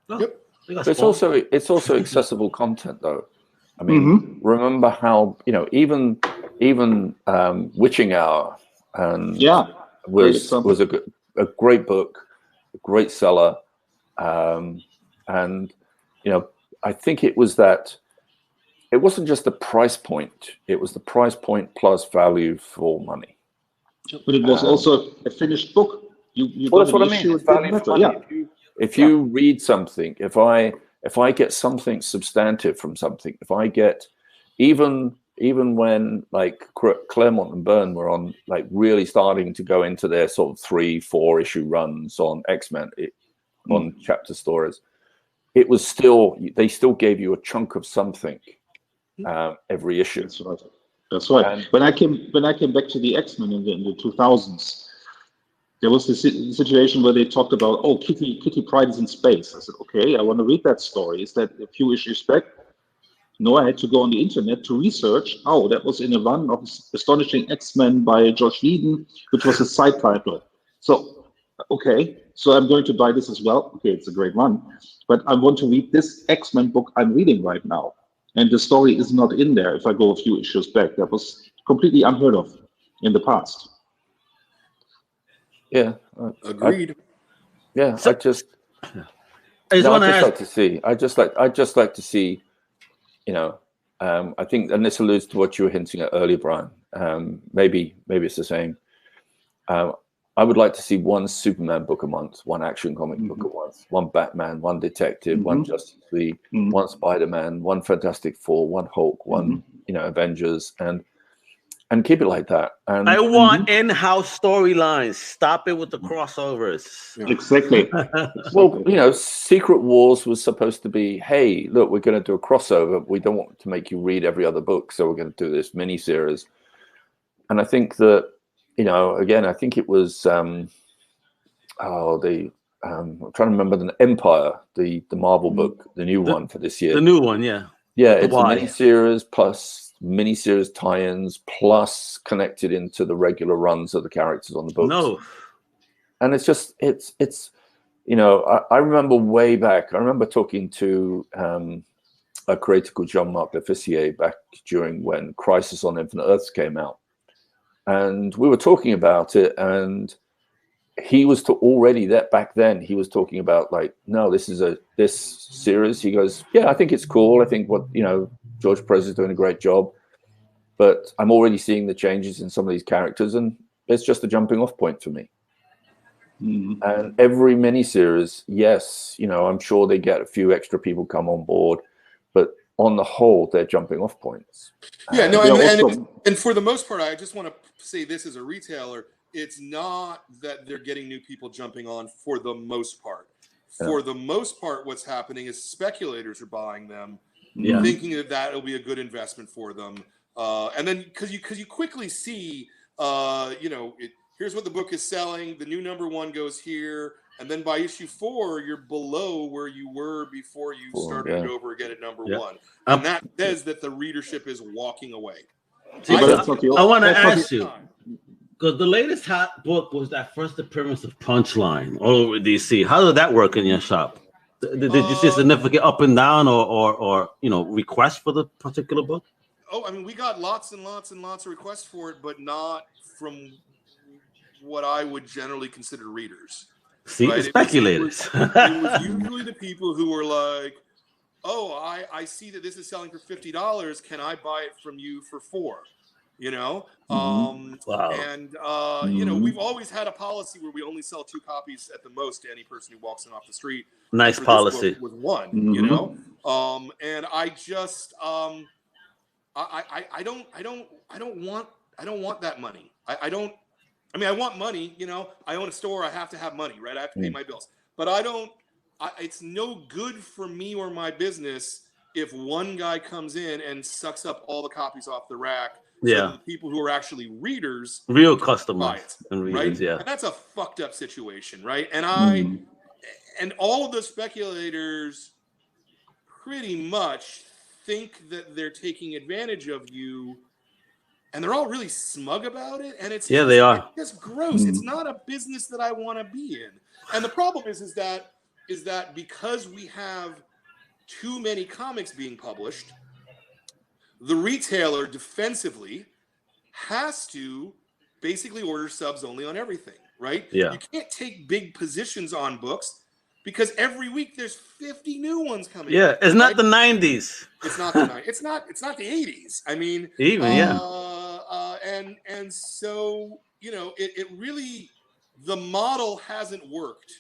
Yep. It's also accessible content, though. I mean, remember how even Witching Hour and was a great book, a great seller, and I think it was that it wasn't just the price point; it was the price point plus value for money. But it was also a finished book. You Well, got that's what I an mean. issue, It's it value didn't for matter. money. If you read something, if I get something substantive from something, if I get even when like Claremont and Byrne were on like really starting to go into their sort of 3-4 issue runs on X-Men on chapter stories, it was still, they still gave you a chunk of something every issue. That's right. That's right. And When I came back to the X-Men in the 2000s, there was this situation where they talked about, oh, Kitty Pryde is in space. I said, okay, I want to read that story. Is that a few issues back? No, I had to go on the internet to research. Oh, that was in a run of Astonishing X-Men by George Whedon, which was a side title. So, okay, so I'm going to buy this as well. Okay, it's a great run, but I want to read this X-Men book I'm reading right now. And the story is not in there if I go a few issues back. That was completely unheard of in the past. yeah, Agreed. I just like to see. I just like to see. You know, I think, and this alludes to what you were hinting at earlier, Brian. Maybe it's the same. I would like to see one Superman book a month, one action comic book a month, one Batman, one detective, one Justice League, one Spider-Man, one Fantastic Four, one Hulk, one Avengers, and keep it like that. And I want in-house storylines. Stop it with the crossovers. Yeah. Exactly. Well, Secret Wars was supposed to be, hey, look, we're going to do a crossover. We don't want to make you read every other book, so we're going to do this mini-series. And I think that, again, I think it was, I'm trying to remember the Empire, the Marvel book, the new one for this year. The new one, yeah. Yeah, it's a mini-series plus mini-series tie-ins plus connected into the regular runs of the characters on the books. No. And it's just, it's I remember way back, I remember talking to a creator called Jean-Marc Lefissier back during when Crisis on Infinite Earths came out. And we were talking about it, and he was already that back then he was talking about like, no, this series. He goes, yeah, I think it's cool. I think what, George Perez is doing a great job, but I'm already seeing the changes in some of these characters, and it's just a jumping off point for me. And every miniseries, yes, I'm sure they get a few extra people come on board, but on the whole, they're jumping off points. Yeah, no, and for the most part, I just want to say this as a retailer, it's not that they're getting new people jumping on for the most part. For the most part, what's happening is speculators are buying them, thinking that that'll be a good investment for them. And then because you quickly see, here's what the book is selling. The new #1 goes here. And then by issue 4, you're below where you were before you started over again at #1. And that says that the readership is walking away. See, I want to ask you, because the latest hot book was that first appearance of Punchline all over DC. How did that work in your shop? Did you see significant up and down or requests for the particular book? Oh, I mean, we got lots and lots and lots of requests for it, but not from what I would generally consider readers. See, right? Speculators. It was usually the people who were like, oh, I see that this is selling for $50. Can I buy it from you for $4? Wow. And, we've always had a policy where we only sell 2 copies at the most to any person who walks in off the street. Nice policy. With 1, and I just, I don't want that money. I want money, I own a store. I have to have money, right? I have to pay my bills, but it's no good for me or my business if one guy comes in and sucks up all the copies off the rack. So the people who are actually readers, real customers and readers, right? And that's a fucked up situation, right? And and all of the speculators pretty much think that they're taking advantage of you, and they're all really smug about it. And it's they are. It's just gross. It's not a business that I want to be in. And the problem is that because we have too many comics being published, the retailer defensively has to basically order subs only on everything, right? Yeah. You can't take big positions on books because every week there's 50 new ones coming. Yeah, it's not the 90s. It's not the 90s. It's not the 80s. I mean, even and so it really the model hasn't worked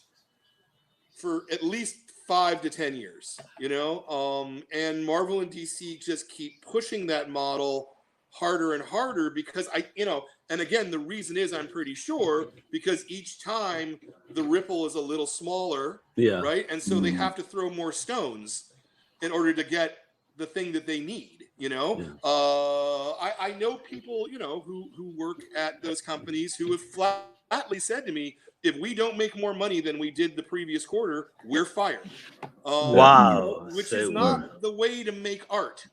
for at least 5 to 10 years, you know, and Marvel and DC just keep pushing that model harder and harder because and again, the reason is I'm pretty sure because each time the ripple is a little smaller, right? And so they have to throw more stones in order to get the thing that they need, you know? I know people, you know, who work at those companies who have flatly said to me, if we don't make more money than we did the previous quarter, we're fired. Wow. Which is not the way to make art.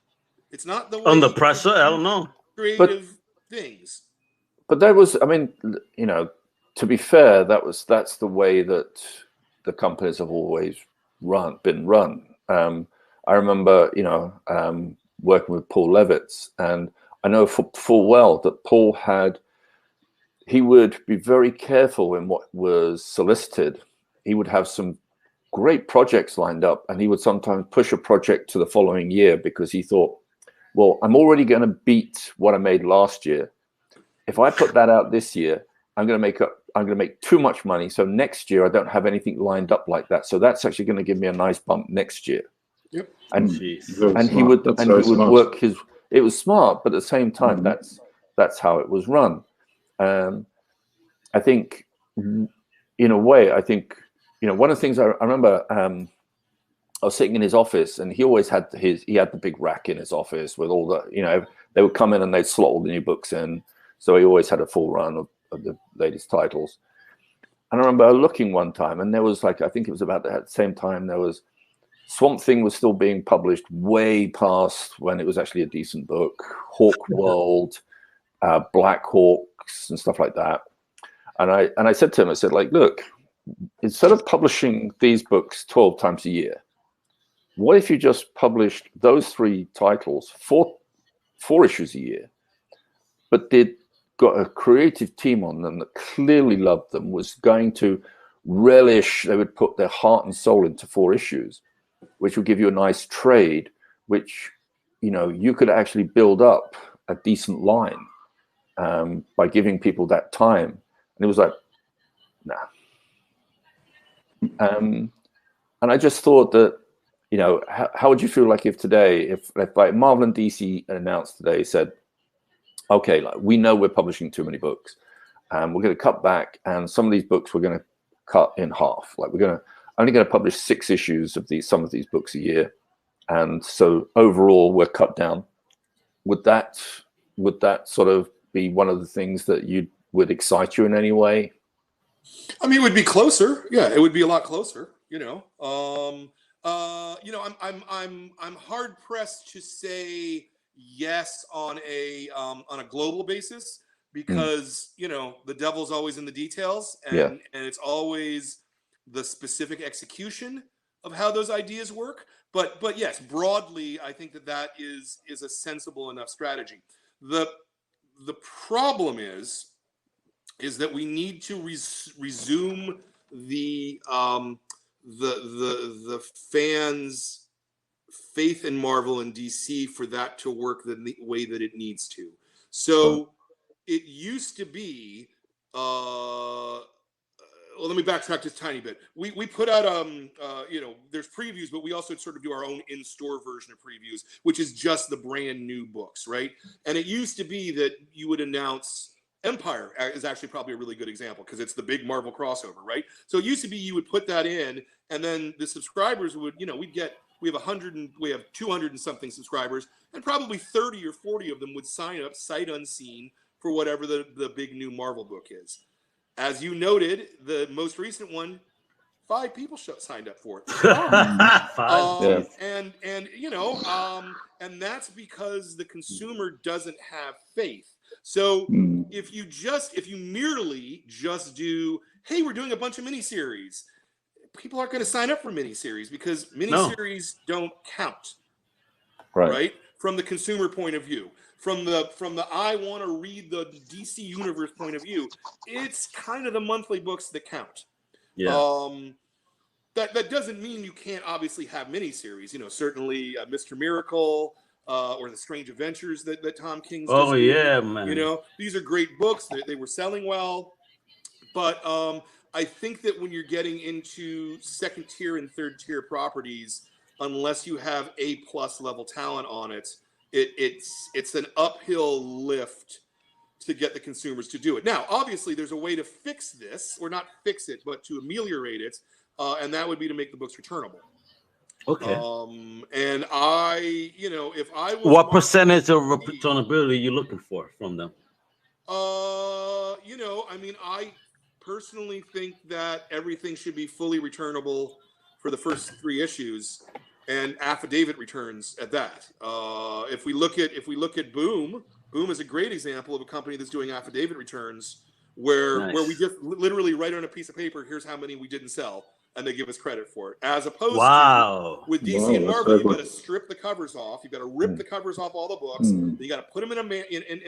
It's not the way under pressure. I don't know. Creative things. But that was, I mean, you know, to be fair, that's the way that the companies have always been run. I remember, you know, working with Paul Levitz, and I know full well that Paul he would be very careful in what was solicited. He would have some great projects lined up, and he would sometimes push a project to the following year because he thought, well, I'm already going to beat what I made last year. If I put that out this year, I'm going to make too much money. So next year I don't have anything lined up like that. So that's actually going to give me a nice bump next year. Yep. And he would work his. It was smart, but at the same time, that's how it was run. I think, in a way, I think, you know, one of the things I remember, I was sitting in his office, and he always had the big rack in his office with all the, you know, they would come in and they'd slot all the new books in. So he always had a full run of the latest titles. And I remember looking one time, and there was like, I think it was about at the same time, there was Swamp Thing was still being published way past when it was actually a decent book. Hawk World, Black Hawks, and stuff like that. And I said to him, I said, like, look, instead of publishing these books 12 times a year, what if you just published those 3 titles, four issues a year, but got a creative team on them that clearly loved them, was going to relish, they would put their heart and soul into 4 issues, which would give you a nice trade, which, you know, you could actually build up a decent line by giving people that time. And it was like, nah. And I just thought that, you know, how would you feel like if today, if like Marvel and DC announced today, said, okay, like, we know we're publishing too many books, and we're going to cut back, and some of these books we're going to cut in half. Like, we're only going to publish 6 issues of some of these books a year, and so overall we're cut down. Would that sort of be one of the things that would excite you in any way? I mean, it would be closer. Yeah, it would be a lot closer. You know, you know, I'm hard pressed to say yes on a global basis because you know, the devil's always in the details, and it's always the specific execution of how those ideas work. But yes, broadly, I think that is a sensible enough strategy. The problem is that we need to resume the fans' faith in Marvel and DC for that to work the way that it needs to. So it used to be. Well, let me backtrack just a tiny bit. We put out you know, there's previews, but we also sort of do our own in-store version of previews, which is just the brand new books, right? And it used to be that you would announce. Empire is actually probably a really good example because it's the big Marvel crossover, right? So it used to be you would put that in, and then the subscribers would, you know, we have 100 and we have 200 and something subscribers, and probably 30 or 40 of them would sign up sight unseen for whatever the big new Marvel book is. As you noted, the most recent one, 5 people signed up for it. And you know, and that's because the consumer doesn't have faith. So if you merely just do, hey, we're doing a bunch of miniseries, people aren't going to sign up for miniseries because miniseries don't count, right? From the consumer point of view, from the I want to read the DC universe point of view, it's kind of the monthly books that count. Yeah. That doesn't mean you can't obviously have miniseries. You know, certainly Mr. Miracle. Or the Strange Adventures that Tom King's. Oh yeah, man! You know, these are great books. They were selling well, But I think that when you're getting into second tier and third tier properties, unless you have A+ level talent on it, it's an uphill lift to get the consumers to do it. Now, obviously, there's a way to fix this, or not fix it, but to ameliorate it, and that would be to make the books returnable. Okay. And I, if I was what percentage of returnability are you looking for from them? I mean, I personally think that everything should be fully returnable for the first 3 issues, and affidavit returns at that. If we look at Boom is a great example of a company that's doing affidavit returns where we just literally write on a piece of paper, here's how many we didn't sell, and they give us credit for it. As opposed to with DC and Marvel, you've got to strip the covers off, you've got to rip the covers off all the books, you got to put them in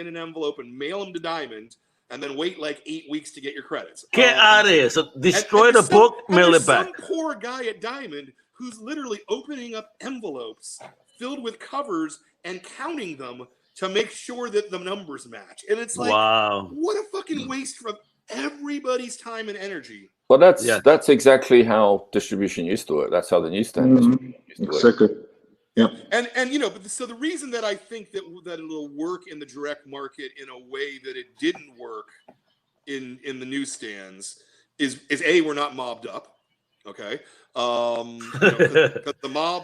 an envelope and mail them to Diamond, and then wait like 8 weeks to get your credits. Get out of here! So destroy the book, mail it back. Some poor guy at Diamond who's literally opening up envelopes filled with covers and counting them to make sure that the numbers match. And it's like, what a fucking waste of everybody's time and energy. Well, that's exactly how distribution used to work. That's how the newsstand distribution used to work. Exactly. Yeah. And but so the reason that I think that it'll work in the direct market in a way that it didn't work in the newsstands is A, we're not mobbed up. Okay. Because the mob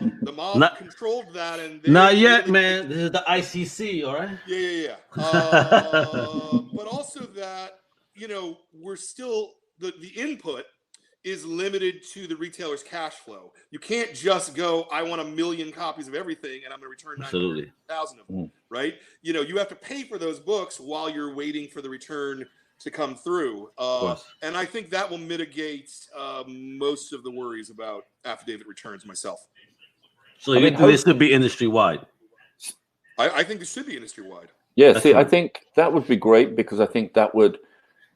controlled that, and not yet, man. This is the ICC, all right? Yeah. But also that we're still the input is limited to the retailer's cash flow. You can't just go, I want 1 million copies of everything, and I'm going to return 900,000 of them, right? You have to pay for those books while you're waiting for the return to come through. And I think that will mitigate most of the worries about affidavit returns myself. So you think this should be industry-wide? I think this should be industry-wide. Yeah, I think that would be great, because I think that would,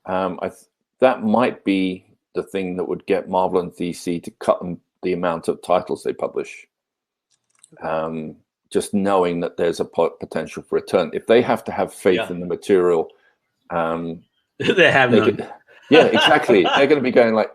that might be the thing that would get Marvel and DC to cut the amount of titles they publish. Just knowing that there's a potential for return. If they have to have faith in the material, they have none. Yeah, exactly. They're going to be going like,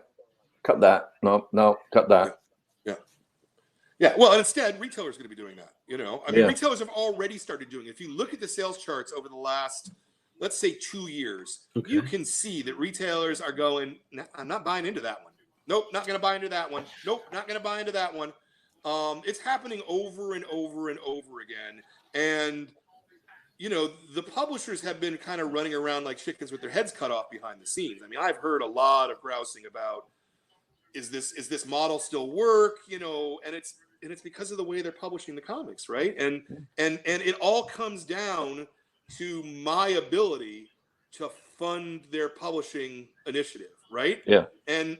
cut that. No, cut that. Yeah. Well, and instead, retailers are going to be doing that. I mean, retailers have already started doing it. If you look at the sales charts over the last, let's say, 2 years, you can see that retailers are going, I'm not buying into that one. Nope, not going to buy into that one. Nope, not going to buy into that one. It's happening over and over and over again. And the publishers have been kind of running around like chickens with their heads cut off behind the scenes. I mean, I've heard a lot of grousing about, is this model still work? And it's because of the way they're publishing the comics, right? And it all comes down to my ability to fund their publishing initiative, right? Yeah. And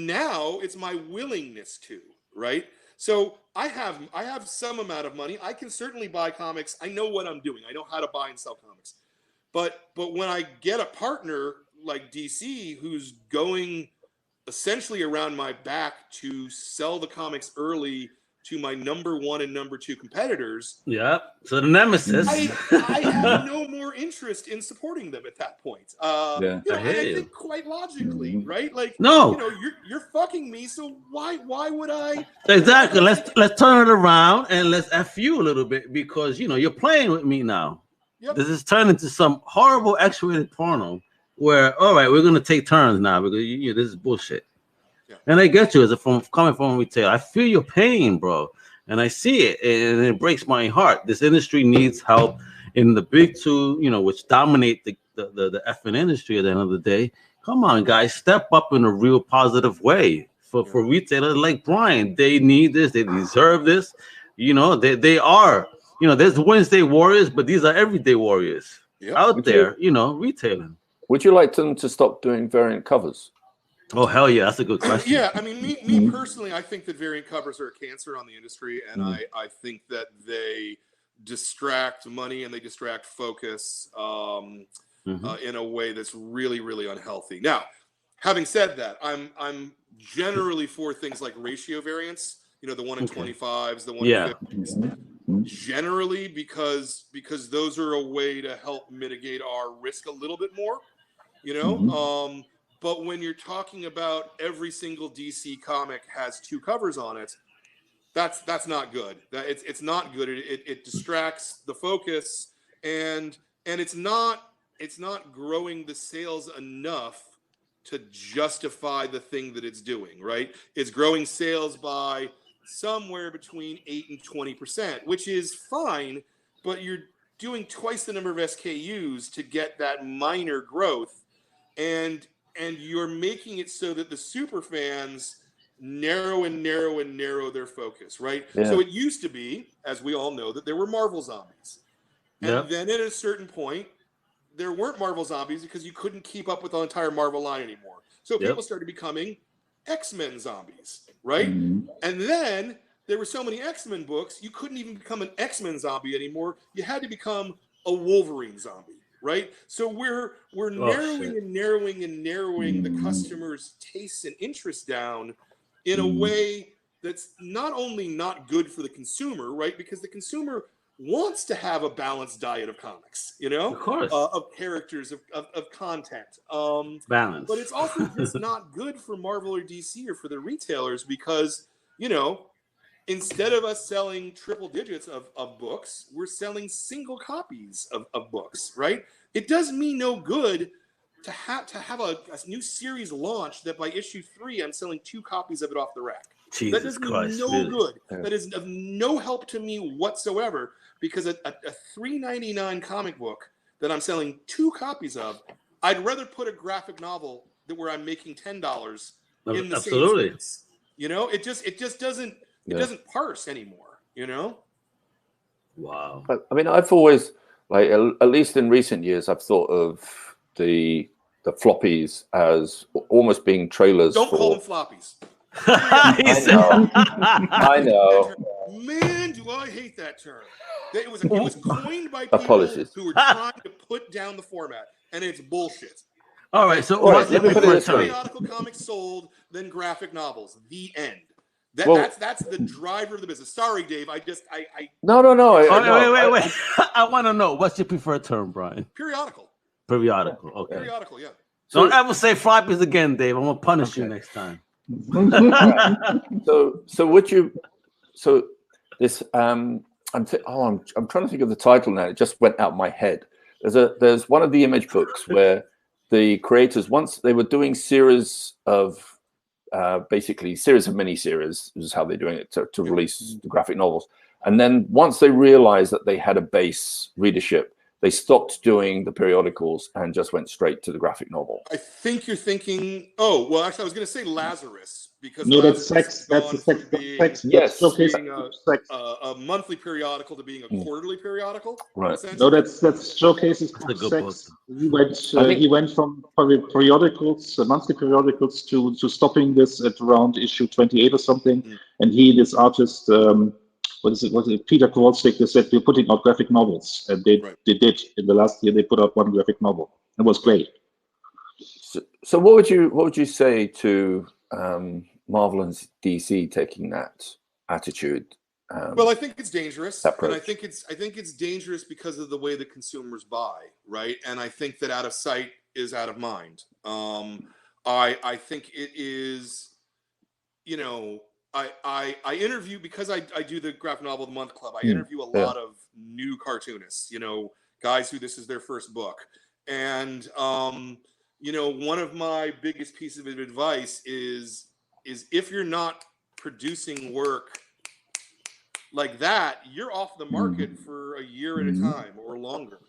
now it's my willingness to, right? So I have some amount of money. I can certainly buy comics. I know what I'm doing. I know how to buy and sell comics. But when I get a partner like DC who's going essentially around my back to sell the comics early to my number 1 and number 2 competitors. Yeah. So the nemesis. I have no more interest in supporting them at that point. I think quite logically, right? Like, no, you're fucking me. So why would I? Exactly. Let's turn it around and let's F you a little bit, because you're playing with me now. Yep. This is turning into some horrible X-rated porno where, all right, we're gonna take turns now because this is bullshit. Yeah. And I get you coming from retail. I feel your pain, bro, and I see it, and it breaks my heart. This industry needs help in the big 2, which dominate the effing industry at the end of the day. Come on, guys, step up in a real positive way for retailers like Brian. They need this. They deserve this. They are. There's Wednesday warriors, but these are everyday warriors out there. Retailing. Would you like them to stop doing variant covers? Oh, hell yeah, that's a good question. Yeah, I mean, me personally, I think that variant covers are a cancer on the industry, and I think that they distract money and they distract focus in a way that's really, really unhealthy. Now, having said that, I'm generally for things like ratio variants, the 1 in 25s, the 1 in 50s. Generally, because those are a way to help mitigate our risk a little bit more. you know. But when you're talking about every single DC comic has 2 covers on it, that's not good. It's not good. It distracts the focus, and it's not growing the sales enough to justify the thing that it's doing, right? It's growing sales by somewhere between 8 and 20%, which is fine, but you're doing twice the number of SKUs to get that minor growth, and you're making it so that the super fans narrow their focus, right? Yeah. So it used to be, as we all know, that there were Marvel zombies. And then at a certain point, there weren't Marvel zombies because you couldn't keep up with the entire Marvel line anymore. So people started becoming X-Men zombies, right? And then there were so many X-Men books, you couldn't even become an X-Men zombie anymore. You had to become a Wolverine zombie, right? So we're narrowing the customer's tastes and interests down in a way that's not only not good for the consumer, right? Because the consumer wants to have a balanced diet of comics, you know, of course, of characters, of content. Balance. But it's also just not good for Marvel or DC or for the retailers because, you know, instead of us selling triple digits of books, we're selling single copies of books, right? It does me no good to have a new series launch that by issue 3 I'm selling 2 copies of it off the rack. Jesus that does Christ, me no really? good. That is of no help to me whatsoever because a $3.99 comic book that I'm selling 2 copies of, I'd rather put a graphic novel where I'm making $10 in the same space. You know, it just doesn't doesn't parse anymore, you know? Wow. I mean, I've always, like, at least in recent years, I've thought of the floppies as almost being trailers. Don't call them floppies. I know. Man, do I hate that term. It was coined by people who were trying to put down the format, and it's bullshit. All right, so what's the periodical comics sold, then graphic novels. The end. That's the driver of the business. Sorry, Dave. No. Wait. I want to know, what's your preferred term, Brian? Periodical. Periodical. Okay. Periodical. Yeah. Don't ever say floppies again, Dave. I'm gonna punish you next time. So would you? So this I'm trying to think of the title now. It just went out my head. There's one of the Image books where the creators, once they were doing series of basically series of mini-series, is how they're doing it to release the graphic novels. And then once they realized that they had a base readership, they stopped doing the periodicals and just went straight to the graphic novel. I think you're thinking, oh, well, actually, I was going to say Lazarus. Because no, that's sex. That's the sex. Yes. Being a monthly periodical to being a quarterly periodical. Right. No, that showcases sex. He went from periodicals, monthly periodicals, to stopping this at around issue 28 or something. And this artist, what is it? Peter Kowalczyk, they said we're putting out graphic novels, and they did. In the last year, they put out 1 graphic novel. It was great. So what would you say to Marvel and DC taking that attitude? Well, I think it's dangerous, and I think it's dangerous because of the way the consumers buy, right? And I think that out of sight is out of mind. I think it is, you know, I interview, because I do the Graphic Novel of the Month Club. I interview a lot of new cartoonists, you know, guys who this is their first book, and you know, one of my biggest pieces of advice is if you're not producing work like that, you're off the market for a year at a time or longer.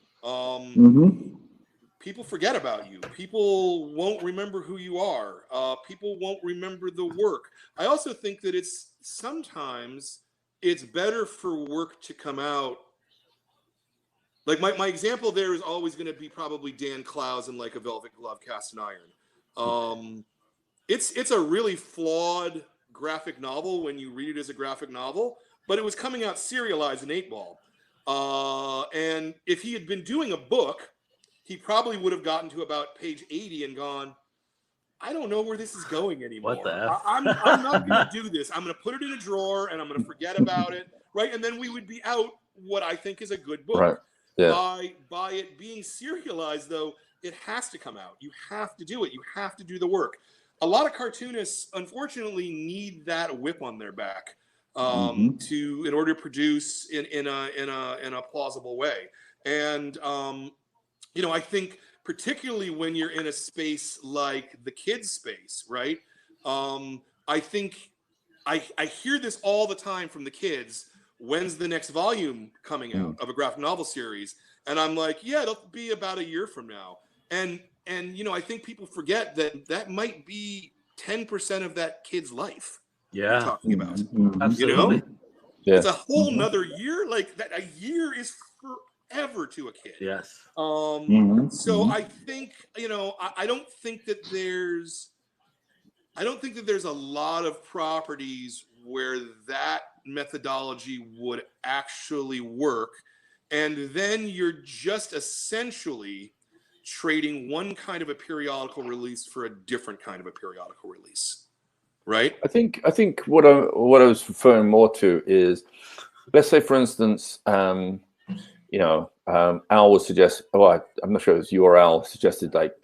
People forget about you. People won't remember who you are. People won't remember the work. I also think that sometimes it's better for work to come out. Like my example there is always going to be probably Dan Clowes in Like a Velvet Glove Cast in Iron. It's a really flawed graphic novel when you read it as a graphic novel, but it was coming out serialized in 8-ball. And if he had been doing a book, he probably would have gotten to about page 80 and gone, I don't know where this is going anymore. What the F? I'm not going to do this. I'm going to put it in a drawer and I'm going to forget about it, right? And then we would be out what I think is a good book. Right. Yeah. By it being serialized, though, it has to come out. You have to do it. You have to do the work. A lot of cartoonists, unfortunately, need that whip on their back in order to produce in a plausible way. And I think particularly when you're in a space like the kids space, right? I think I hear this all the time from the kids. When's the next volume coming out of a graphic novel series? And I'm like, yeah, it'll be about a year from now. And I think people forget that might be 10% of that kid's life. Yeah, talking about. Absolutely. Yeah. It's a whole nother year. Like that, a year is forever to a kid. Yes. So I think I don't think that there's a lot of properties where that methodology would actually work, and then you're just essentially trading one kind of a periodical release for a different kind of a periodical release, right? I think what I was referring more to is, let's say for instance, Al was suggest. Oh, I'm not sure it was you or Al suggested like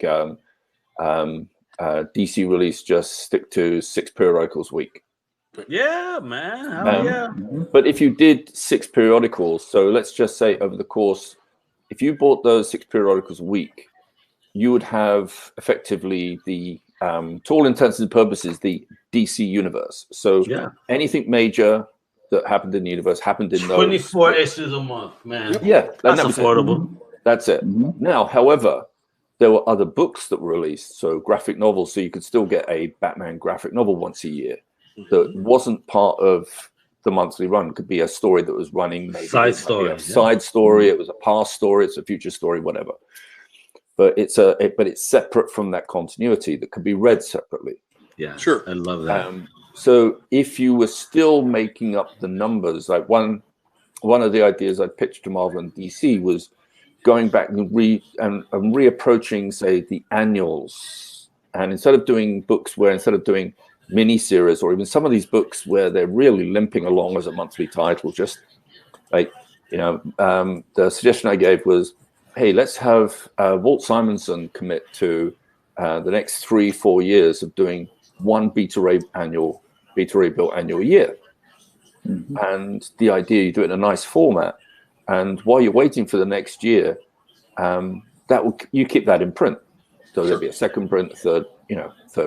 DC release just stick to 6 periodicals a week. Yeah, man. Hell yeah. But if you did 6 periodicals, so let's just say over the course, if you bought those 6 periodicals a week, you would have effectively the, to all intents and purposes, the DC universe. So anything major that happened in the universe happened in 24 issues a month, man. Yeah, that's affordable. That's it. Now, however, there were other books that were released, so graphic novels, so you could still get a Batman graphic novel once a year that wasn't part of the monthly run. It could be a story that was running, maybe side story, it was a past story, it's a future story, whatever. But it's separate from that continuity that could be read separately. Yeah, sure. I love that. So if you were still making up the numbers, like one of the ideas I pitched to Marvel and DC was going back and reapproaching, say, the annuals, and instead of doing mini-series, or even some of these books where they're really limping along as a monthly title, just like, the suggestion I gave was, hey, let's have Walt Simonson commit to the next 3-4 years of doing one Beta Ray built annual year. And the idea, you do it in a nice format, and while you're waiting for the next year, you keep that in print. So there'll be a second print, third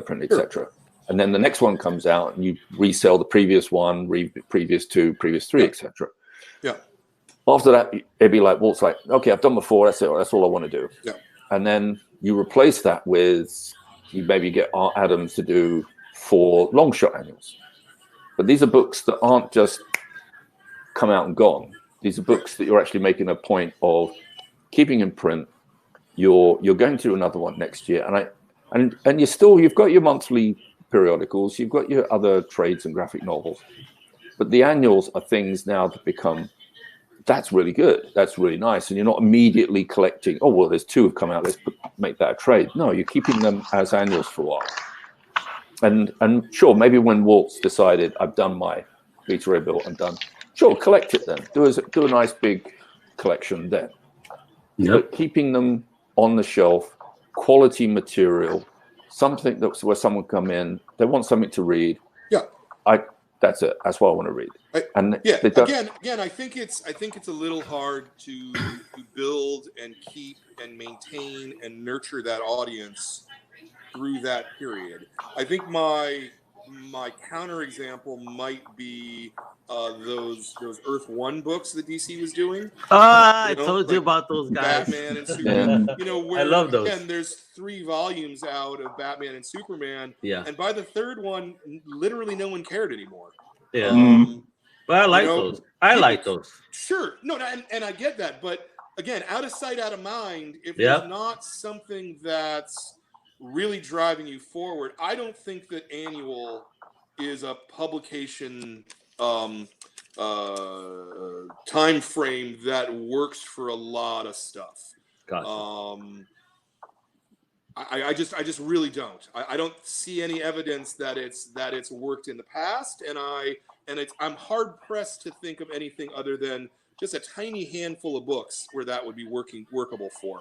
print, etc. And then the next one comes out, and you resell the previous one, previous 2, previous 3, etc. Yeah. After that, it'd be like, Walt's like, okay, I've done before. That's it. That's all I want to do. Yeah. And then you replace that with, you maybe get Art Adams to do 4 long shot annuals. But these are books that aren't just come out and gone. These are books that you're actually making a point of keeping in print. You're going to do another one next year, and you've got your monthly periodicals, you've got your other trades and graphic novels, but the annuals are things now that become, that's really good, that's really nice, and you're not immediately collecting, oh well, there's 2 have come out, let's make that a trade. No, you're keeping them as annuals for a while. And sure, maybe when Walt's decided, I've done my Beta Ray build, I'm done, sure, collect it then, do a nice big collection then. But keeping them on the shelf, quality material, something that's where someone come in, they want something to read. Yeah, that's it. That's what I want to read. Again, I think it's a little hard to build and keep and maintain and nurture that audience through that period. I think my counterexample might be those Earth 1 books that DC was doing. I told you about those guys. Batman and Superman. Where, I love those. Again, there's 3 volumes out of Batman and Superman. Yeah. And by the 3rd one, literally no one cared anymore. Yeah. But I like those. I like those. Sure. No, and I get that. But again, out of sight, out of mind, if there's not something that's really driving you forward, I don't think that annual is a publication time frame that works for a lot of stuff. Gotcha. I just really don't. I don't see any evidence that it's worked in the past, and I'm hard pressed to think of anything other than just a tiny handful of books where that would be workable for.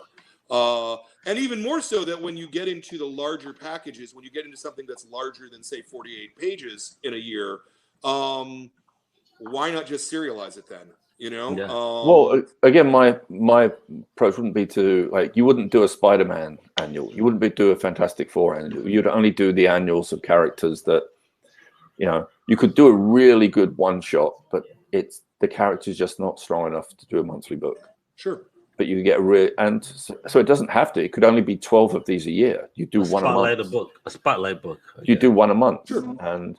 And even more so that when you get into the larger packages, when you get into something that's larger than, say, 48 pages in a year, why not just serialize it then? You know? Yeah. Well, again, my approach wouldn't be to, like, you wouldn't do a Spider-Man annual. You wouldn't do a Fantastic Four annual. You'd only do the annuals of characters that, you know, you could do a really good one-shot, but the character's just not strong enough to do a monthly book. Sure. But you get and so it doesn't have to. It could only be 12 of these a year. You do one a month. A spotlight book. You do one a month, sure. And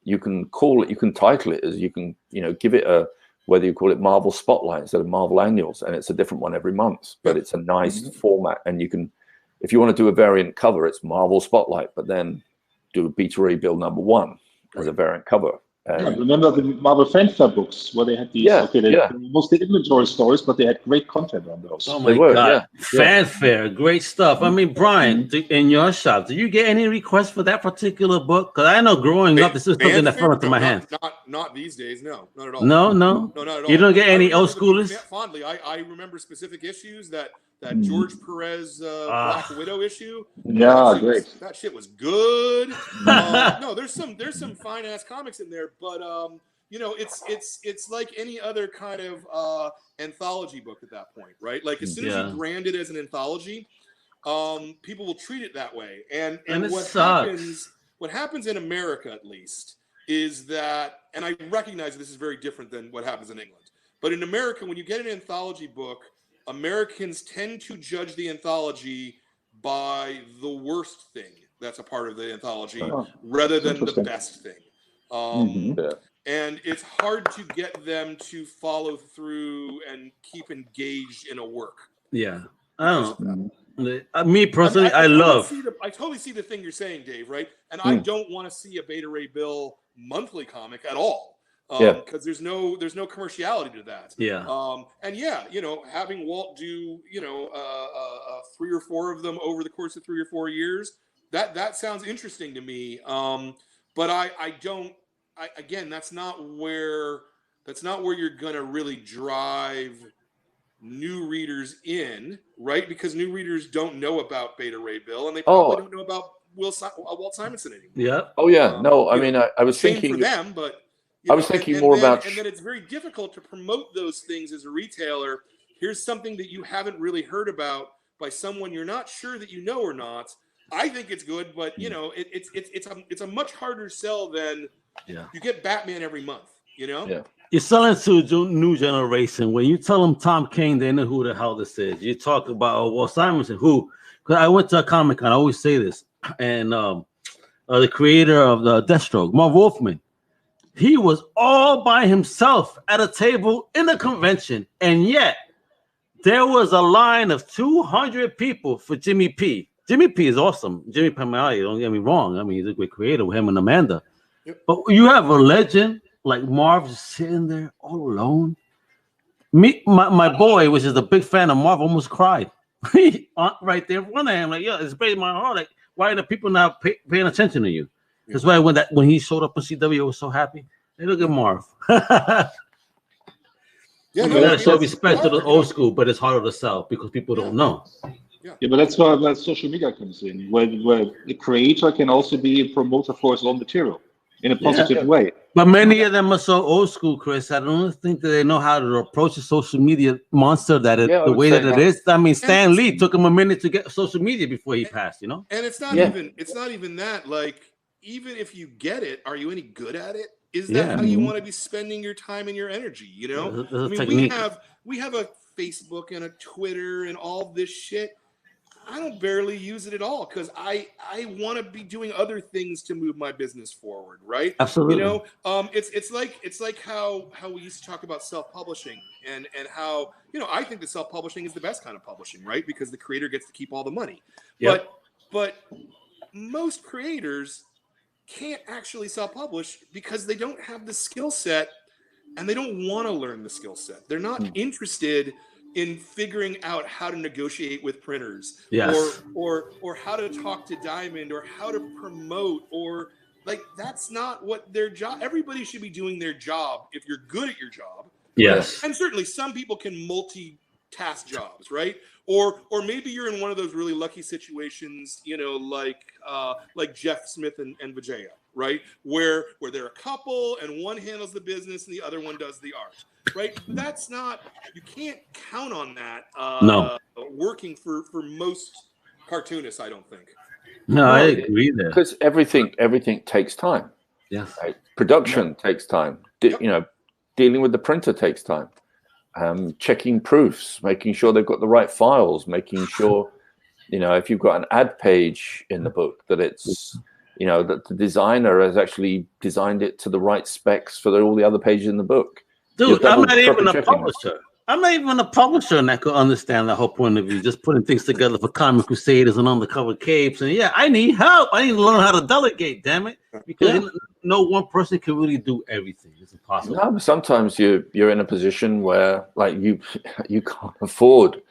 you can call it. You can title it as you can. You know, give it whether you call it Marvel Spotlight instead of Marvel Annuals, and it's a different one every month. But it's a nice format, and you can, if you want to do a variant cover, it's Marvel Spotlight, but then do a Beta Ray Bill #1 as a variant cover. Remember the Marvel Fanfare books where they had these? Mostly inventory stories, but they had great content on those. Oh my God! Fanfare, great stuff. I mean, Brian, in your shop, do you get any requests for that particular book? Because I know growing up, this is something that fell into my hands. Not these days. No, not at all. No, not at all. You don't get any old schoolers? Fondly, I remember specific issues that George Perez Black Widow issue. Yeah, great. That shit was good. No, there's some fine ass comics in there, but you know, it's like any other kind of anthology book at that point, right? Like as soon as you brand it as an anthology, people will treat it that way. And what happens in America, at least, is that, and I recognize this is very different than what happens in England, but in America, when you get an anthology book, Americans tend to judge the anthology by the worst thing that's a part of the anthology rather than the best thing. And it's hard to get them to follow through and keep engaged in a work. Yeah. Me personally, I totally see the thing you're saying, Dave, right? And I don't want to see a Beta Ray Bill monthly comic at all. Because there's no commerciality to that. And you know, having Walt do, you know, 3 or 4 of them over the course of 3 or 4 years, that sounds interesting to me. But again, that's not where you're gonna really drive new readers in, right? Because new readers don't know about Beta Ray Bill, and they probably don't know about Walt Simonson anymore. Yeah. Oh yeah. No, I mean, I was thinking for them, but. I was thinking more about... And then it's very difficult to promote those things as a retailer. Here's something that you haven't really heard about by someone you're not sure that you know or not. I think it's good, but, you know, it's a much harder sell than you get Batman every month, you know? Yeah. You're selling to a new generation. When you tell them Tom King, they know who the hell this is. You talk about Walt Simonson, who... Because I went to a Comic-Con, I always say this, and the creator of the Deathstroke, Marv Wolfman, he was all by himself at a table in a convention, and yet there was a line of 200 people for Jimmy P. Jimmy P is awesome. Jimmy Palmiotti, don't get me wrong. I mean, he's a great creator with him and Amanda. But you have a legend like Marv just sitting there all alone. My boy, which is a big fan of Marv, almost cried right there in front of him. Like, it's breaking my heart. Like, why are the people not paying attention to you? That's why when he showed up on CW, I was so happy. Hey, look at Marv. Show respect to the old school, but it's harder to sell because people don't know. Yeah, but that's where social media comes in, where the creator can also be a promoter for his own material in a positive way. But many of them are so old school, Chris. I don't think that they know how to approach a social media monster the way that it is. I mean, Stan Lee took him a minute to get social media before he passed, you know? And it's not even that, like, even if you get it, are you any good at it? Is that how you want to be spending your time and your energy? You know, I mean, we have a Facebook and a Twitter and all this shit. I don't barely use it at all because I want to be doing other things to move my business forward, right? Absolutely. You know, it's like how we used to talk about self-publishing and how, you know, I think that self-publishing is the best kind of publishing, right? Because the creator gets to keep all the money. Yep. But most creators can't actually self-publish because they don't have the skill set and they don't want to learn the skill set. They're not interested in figuring out how to negotiate with printers or how to talk to Diamond or how to promote or like, that's not what their job. Everybody should be doing their job if you're good at your job. Yes. And certainly some people can multitask jobs, right? Or maybe you're in one of those really lucky situations, you know, like Jeff Smith and Vijaya, right? Where they're a couple and one handles the business and the other one does the art, right? That's not, you can't count on that No. working for most cartoonists, I don't think. No, I agree there. Because everything takes time. Yes. Right? Production takes time. You know, dealing with the printer takes time. Checking proofs, making sure they've got the right files, making sure, you know, if you've got an ad page in the book, that it's, you know, that the designer has actually designed it to the right specs for all the other pages in the book. Dude, I'm not even a publisher. I'm not even a publisher, and I could understand that whole point of view. Just putting things together for Comic Crusaders and Undercover Capes, and yeah, I need help. I need to learn how to delegate. Damn it, because no one person can really do everything. It's impossible. No, sometimes you're in a position where like you can't afford.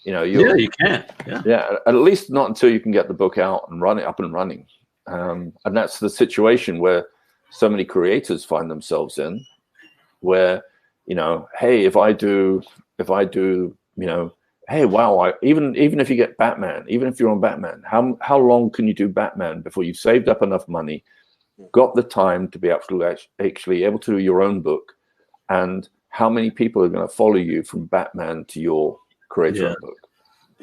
You know, you can't. Yeah, at least not until you can get the book out and run it up and running. And that's the situation where so many creators find themselves in, where, you know, hey, if I do, you know, hey, wow, even if you get Batman, even if you're on Batman, how long can you do Batman before you've saved up enough money, got the time to be actually able to do your own book, and how many people are going to follow you from Batman to your creator book?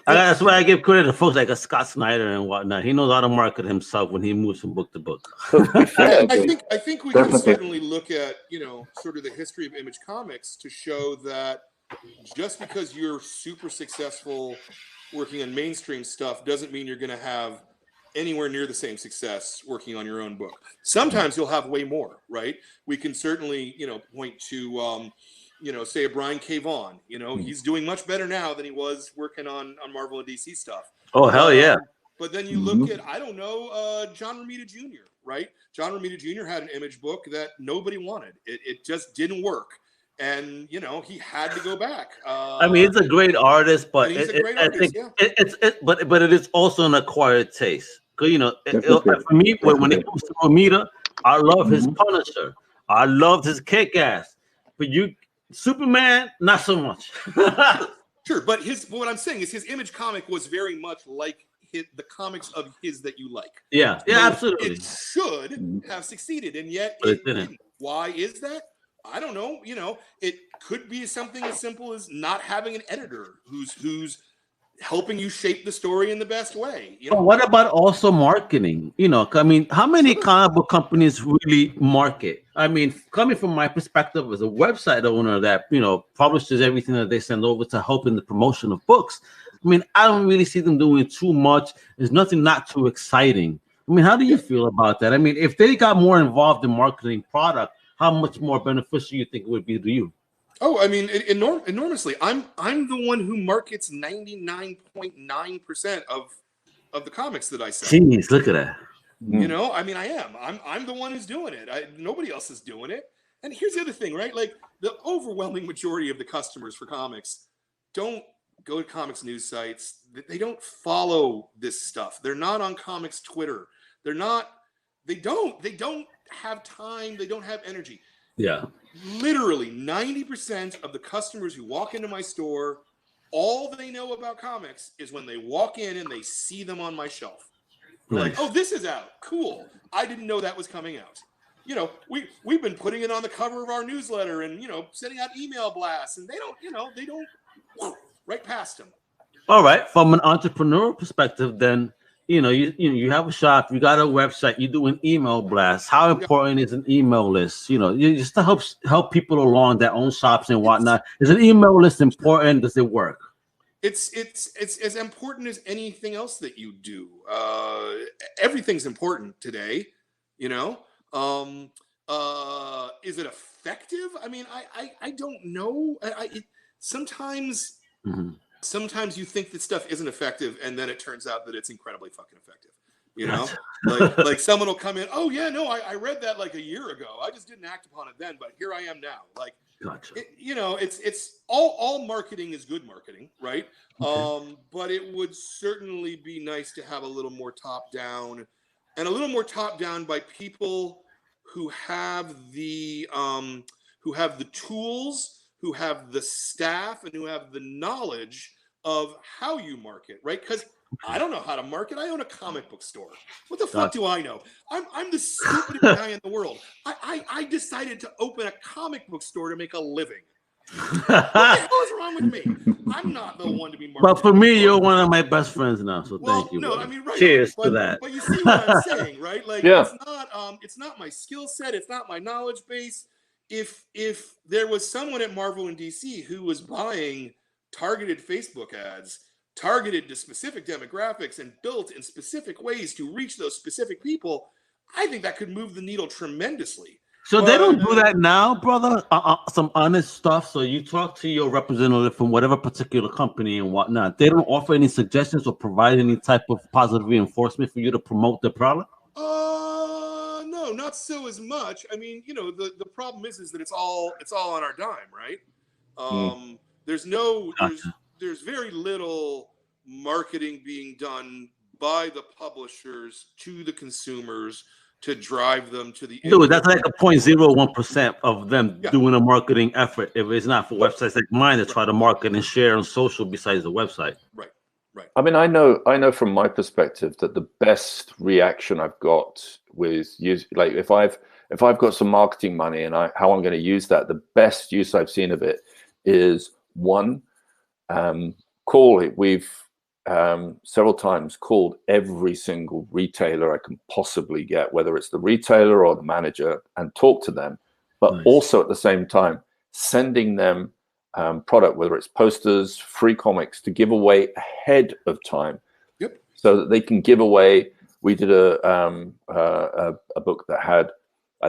That's why I give credit to folks like a Scott Snyder and whatnot. He knows how to market himself when he moves from book to book. I think we can certainly look at, you know, sort of the history of Image Comics to show that just because you're super successful working on mainstream stuff doesn't mean you're going to have anywhere near the same success working on your own book. Sometimes you'll have way more, right? We can certainly, you know, point to you know, say a Brian K. Vaughan, you know, he's doing much better now than he was working on Marvel and DC stuff. Oh, hell yeah. But then you look at, I don't know, John Romita Jr., right? John Romita Jr. had an Image book that nobody wanted. It just didn't work. And, you know, he had to go back. I mean, he's a great artist, but but it is also an acquired taste. Because, you know, for me, when it comes to Romita, I love his Punisher. I loved his Kick-Ass. But Superman, not so much. Sure, but what I'm saying is his Image comic was very much like the comics of his that you like. Yeah, so absolutely. It should have succeeded, and yet it didn't. Why is that? I don't know. You know, it could be something as simple as not having an editor who's helping you shape the story in the best way. You know? But what about also marketing? You know, I mean, how many comic book companies really market? I mean, coming from my perspective as a website owner that, you know, publishes everything that they send over to help in the promotion of books, I mean, I don't really see them doing too much. There's nothing not too exciting. I mean, how do you feel about that? I mean, if they got more involved in marketing product, how much more beneficial you think it would be to you? Oh, I mean, enormously. I'm the one who markets 99.9% of the comics that I sell. Jeez, look at that. You know, I mean, I am. I'm the one who's doing it. Nobody else is doing it. And here's the other thing, right? Like the overwhelming majority of the customers for comics don't go to comics news sites. They don't follow this stuff. They're not on comics Twitter. They don't have time. They don't have energy. Yeah. Literally 90% of the customers who walk into my store, all they know about comics is when they walk in and they see them on my shelf. They're like, oh, this is out. Cool. I didn't know that was coming out. You know, we've been putting it on the cover of our newsletter and, you know, sending out email blasts, and they don't right past them. All right. From an entrepreneurial perspective, then, you know, you have a shop, you got a website, you do an email blast. How important is an email list? You know, just to help people along their own shops and whatnot. Is an email list important? Does it work? It's as important as anything else that you do. Everything's important today, you know. Is it effective? I mean, I don't know. Sometimes. Mm-hmm. Sometimes you think that stuff isn't effective, and then it turns out that it's incredibly fucking effective. You know, like someone will come in. Oh yeah, no, I read that like a year ago. I just didn't act upon it then, but here I am now. Like, you know, it's all marketing is good marketing, right? Okay. But it would certainly be nice to have a little more top down, and a little more top down by people who have the tools, who have the staff, and who have the knowledge of how you market, right? Because I don't know how to market. I own a comic book store. What the fuck do I know? I'm the stupidest guy in the world. I decided to open a comic book store to make a living. What the hell is wrong with me? I'm not the one to be marketing. But for me, you're one of my best friends now, so thank you. No, brother. I mean, right. Cheers to that. But you see what I'm saying, right? Like, it's not my skill set. It's not my knowledge base. If there was someone at Marvel and DC who was buying targeted Facebook ads, targeted to specific demographics and built in specific ways to reach those specific people, I think that could move the needle tremendously. So they don't do that now, brother? Some honest stuff. So you talk to your representative from whatever particular company and whatnot. They don't offer any suggestions or provide any type of positive reinforcement for you to promote the product? No, not so as much. I mean, you know, the problem is that it's all on our dime, right? There's very little marketing being done by the publishers to the consumers to drive them to the dude, that's like a 0.01% of them doing a marketing effort. If it's not for websites like mine that try to market and share on social besides the website. Right. I mean, I know from my perspective that the best reaction I've got with use, like if I've got some marketing money and how I'm going to use that, the best use I've seen of it is one, call it. We've several times called every single retailer I can possibly get, whether it's the retailer or the manager, and talk to them, but also at the same time sending them product, whether it's posters, free comics, to give away ahead of time, so that they can give away. We did a book that had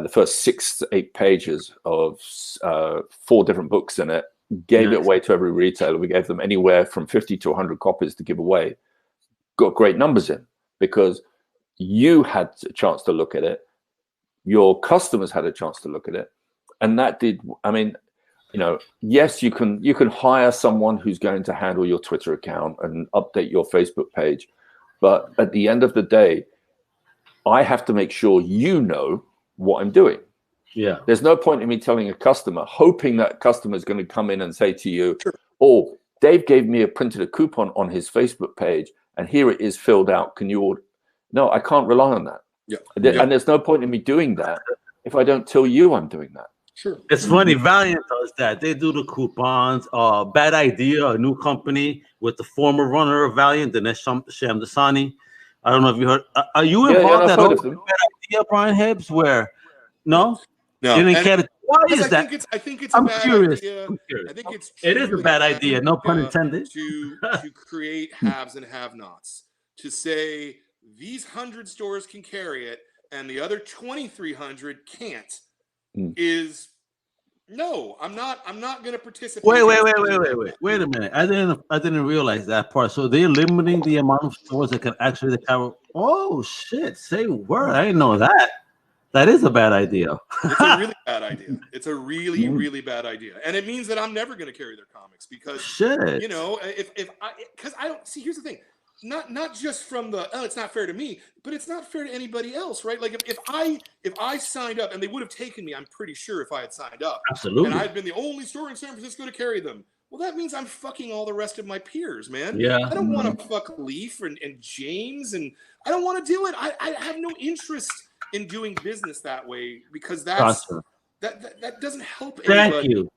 the first 6 to 8 pages of 4 different books in it. Gave it away to every retailer. We gave them anywhere from 50 to 100 copies to give away. Got great numbers in because you had a chance to look at it. Your customers had a chance to look at it, and that did. I mean, you know, yes, you can hire someone who's going to handle your Twitter account and update your Facebook page, but at the end of the day, I have to make sure you know what I'm doing. Yeah, there's no point in me telling a customer, hoping that customer is going to come in and say to you, "Oh, Dave gave me printed a coupon on his Facebook page, and here it is filled out. Can you order?" No, I can't rely on that. And there's no point in me doing that if I don't tell you I'm doing that. Sure. It's funny. Valiant does that. They do the coupons. Bad Idea, a new company with the former runner of Valiant, Dinesh Shamdasani. I don't know if you heard. Are you involved at all with Bad Idea, Brian Hibbs? Where no. No, you didn't care to, why is that? I think it's a bad idea. I think it is a bad idea. No pun intended. To create haves and have-nots. To say these 100 stores can carry it and the other 2,300 can't is no. I'm not going to participate. Wait a minute. I didn't realize that part. So they're limiting the amount of stores that can actually carry. Oh shit! Say word. I didn't know that. That is a bad idea. It's a really bad idea. It's a really, really bad idea. And it means that I'm never going to carry their comics because, you know, because I don't see, here's the thing, not just from the, it's not fair to me, but it's not fair to anybody else, right? Like if I signed up, and they would have taken me, I'm pretty sure, if I had signed up. Absolutely. And I'd been the only store in San Francisco to carry them. Well, that means I'm fucking all the rest of my peers, man. Yeah. I don't want to fuck Leaf and James, and I don't want to do it. I have no interest in doing business that way because that doesn't help anybody. Thank you.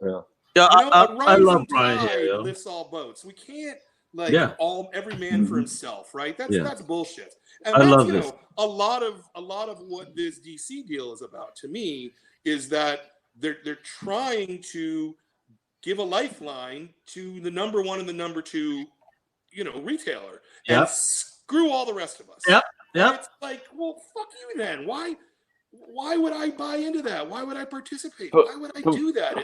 Yeah, I love Brian here. Lifts all boats. We can't every man for himself, right? That's bullshit. And I love this. A lot of what this DC deal is about to me is that they're trying to give a lifeline to the number 1 and the number 2, retailer, and screw all the rest of us. Yeah. It's like, well, fuck you then. Why would I buy into that? Why would I participate? Why would I do that?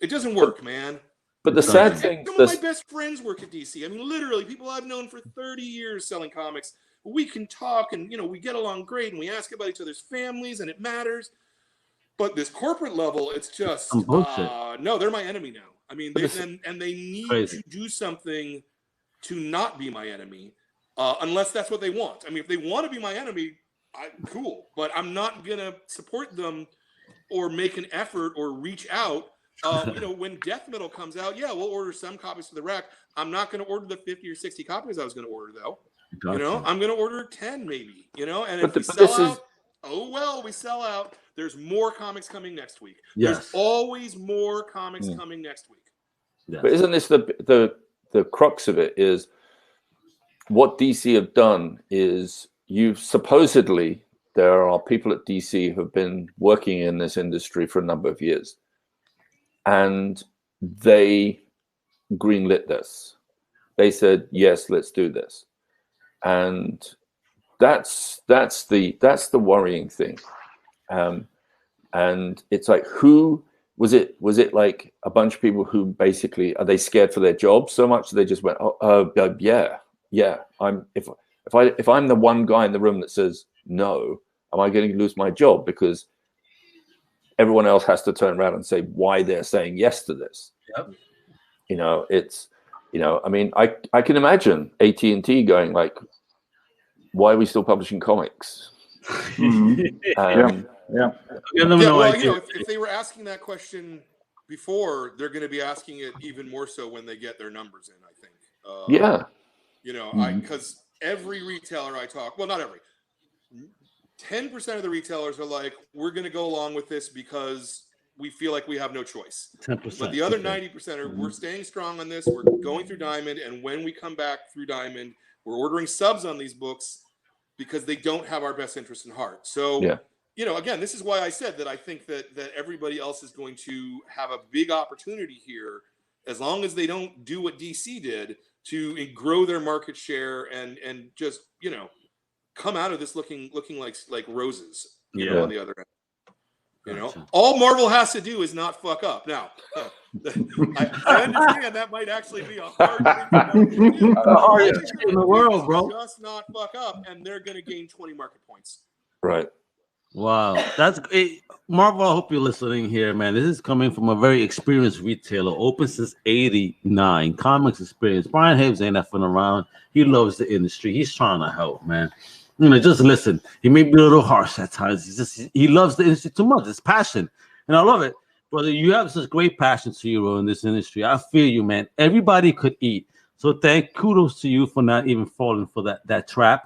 It doesn't work, man. But the sad thing, some of my best friends work at DC. I mean, literally, people I've known for 30 years selling comics. We can talk and, we get along great and we ask about each other's families and it matters. But this corporate level, it's just, no, they're my enemy now. I mean, they need to do something to not be my enemy. Unless that's what they want. I mean, if they want to be my enemy, cool. But I'm not going to support them or make an effort or reach out When Death Metal comes out, yeah, we'll order some copies for the rack. I'm not going to order the 50 or 60 copies I was going to order, though. Gotcha. I'm going to order 10 maybe, and if we sell out, we sell out. There's more comics coming next week. Yes. There's always more comics coming next week. Yes. But isn't this the crux of it is what DC have done is supposedly there are people at DC who have been working in this industry for a number of years, and they greenlit this. They said, yes, let's do this. And that's the worrying thing. And it's like, who was it like a bunch of people who basically, are they scared for their jobs so much they just went, yeah. If I'm the one guy in the room that says no, am I going to lose my job because everyone else has to turn around and say why they're saying yes to this? Yep. I mean, I can imagine AT&T going like, why are we still publishing comics? If they were asking that question before, they're going to be asking it even more so when they get their numbers in, I think. Because every retailer I talk, well, not every, 10% of the retailers are like, we're going to go along with this because we feel like we have no choice. 10%. But the other 90% are, we're staying strong on this. We're going through Diamond. And when we come back through Diamond, we're ordering subs on these books because they don't have our best interest in heart. So, again, this is why I said that I think that everybody else is going to have a big opportunity here, as long as they don't do what DC did, to grow their market share and just, come out of this looking like roses, on the other end. All Marvel has to do is not fuck up. Now, I understand that might actually be a hard thing to do. The hardest in the world, bro. Just not fuck up, and they're going to gain 20 market points. Right. Wow, that's great. Marvel, I hope you're listening here, man. This is coming from a very experienced retailer, open since '89, comics experience. Brian Hibbs ain't effing around. He loves the industry. He's trying to help, man. Just listen. He may be a little harsh at times. He loves the industry too much. It's passion, and I love it, brother. You have such great passion to you in this industry. I feel you, man. Everybody could eat, so kudos to you for not even falling for that trap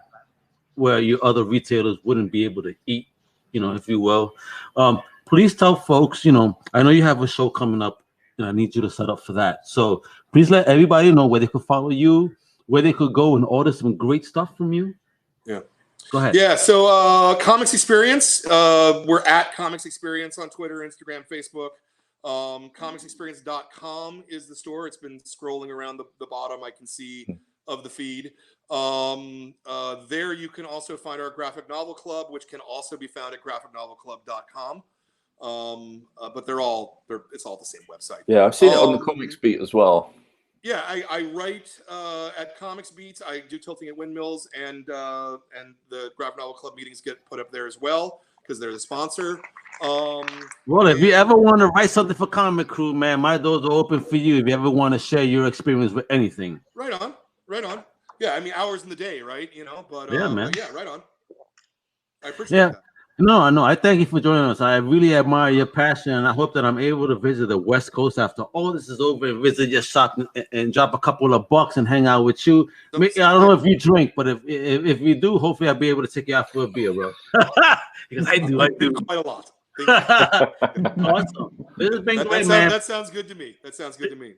where your other retailers wouldn't be able to eat. If you will. Please tell folks, I know you have a show coming up, and I need you to set up for that. So please let everybody know where they could follow you, where they could go and order some great stuff from you. Yeah. Go ahead. Yeah, so Comics Experience. We're at Comics Experience on Twitter, Instagram, Facebook. ComicsExperience.com is the store. It's been scrolling around the bottom, I can see, of the feed. There you can also find our graphic novel club, which can also be found at graphicnovelclub.com. But it's all the same website. Yeah, I've seen it on the Comics Beat as well. Yeah, I write at Comics Beats. I do Tilting at Windmills, and the graphic novel club meetings get put up there as well because they're the sponsor. Well, if you ever want to write something for Comic Crew, man, my doors are open for you. If you ever want to share your experience with anything, right on. Yeah, I mean, hours in the day, right? But yeah, man. But yeah, right on. I appreciate that. No, I thank you for joining us. I really admire your passion, and I hope that I'm able to visit the West Coast after all this is over and visit your shop and drop a couple of bucks and hang out with you. I don't know if you drink, but if you do, hopefully I'll be able to take you out for a beer, bro. Because I do quite a lot. Awesome. This has been great, man. That sounds good to me.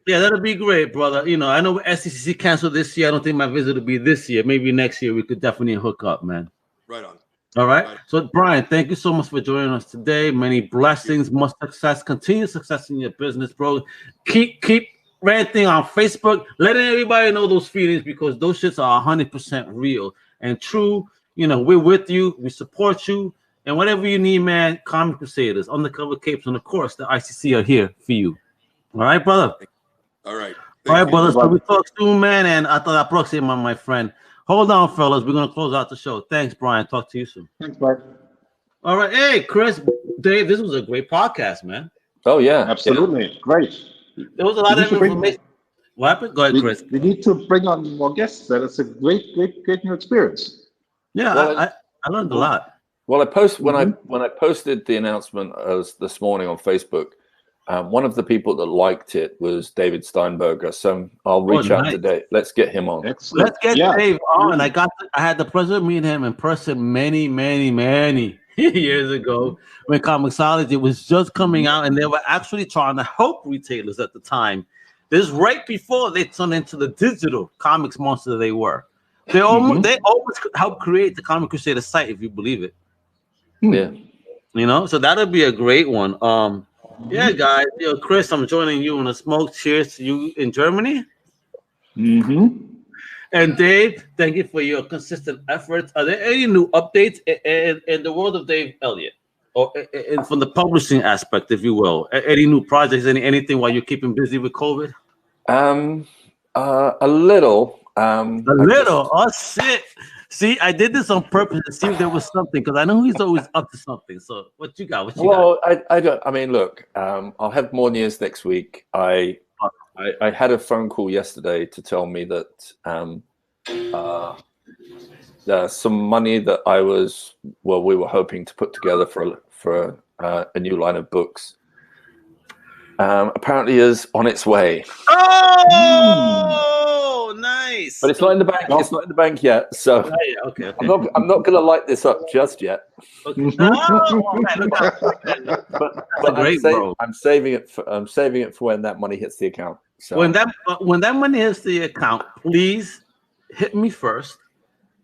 Yeah, that'll be great, brother. I know SCCC canceled this year. I don't think my visit will be this year. Maybe next year we could definitely hook up, man. Right on. All right. So, Brian, thank you so much for joining us today. Many blessings, much success, continued success in your business, bro. Keep ranting on Facebook, letting everybody know those feelings because those shits are 100% real and true. We're with you. We support you. And whatever you need, man, Comic Crusaders, Undercover Capes, and of course, the ICC are here for you. All right, brother? All right. All right, brother. So we talk soon, man. And hasta la próxima, my friend. Hold on, fellas. We're going to close out the show. Thanks, Brian. Talk to you soon. Thanks, Bart. All right. Hey, Chris, Dave, this was a great podcast, man. Oh, yeah. Absolutely. Yeah. Great. There was a lot of information. What happened? Go ahead, Chris. We need to bring on more guests. That is a great new experience. Yeah, well, I learned a lot. Well, when I posted the announcement this morning on Facebook, One of the people that liked it was David Steinberger, so I'll reach out to Dave. Let's get him on. Excellent. Let's get Dave on. I had the pleasure of meeting him in person many years ago when Comixology was just coming out, and they were actually trying to help retailers at the time. This is right before they turned into the digital comics monster they were. They always helped create the Comic Crusader site, if you believe it. Yeah. You know, so that'll be a great one. Yeah, guys. Chris, I'm joining you in a smoke. Cheers to you in Germany. And Dave, thank you for your consistent efforts. Are there any new updates in the world of Dave Elliott, or from the publishing aspect, if you will? Any new projects? Anything while you're keeping busy with COVID? A little. Oh shit! See, I did this on purpose to see if there was something, because I know he's always up to something. So what you got? I don't. I mean, look. I'll have more news next week. I had a phone call yesterday to tell me that there's some money that we were hoping to put together for a new line of books. Apparently is on its way. Oh, nice! But it's not in the bank. It's not in the bank yet. So okay. I'm not going to light this up just yet. Okay. I'm saving it for when that money hits the account. So when that money hits the account, please hit me first.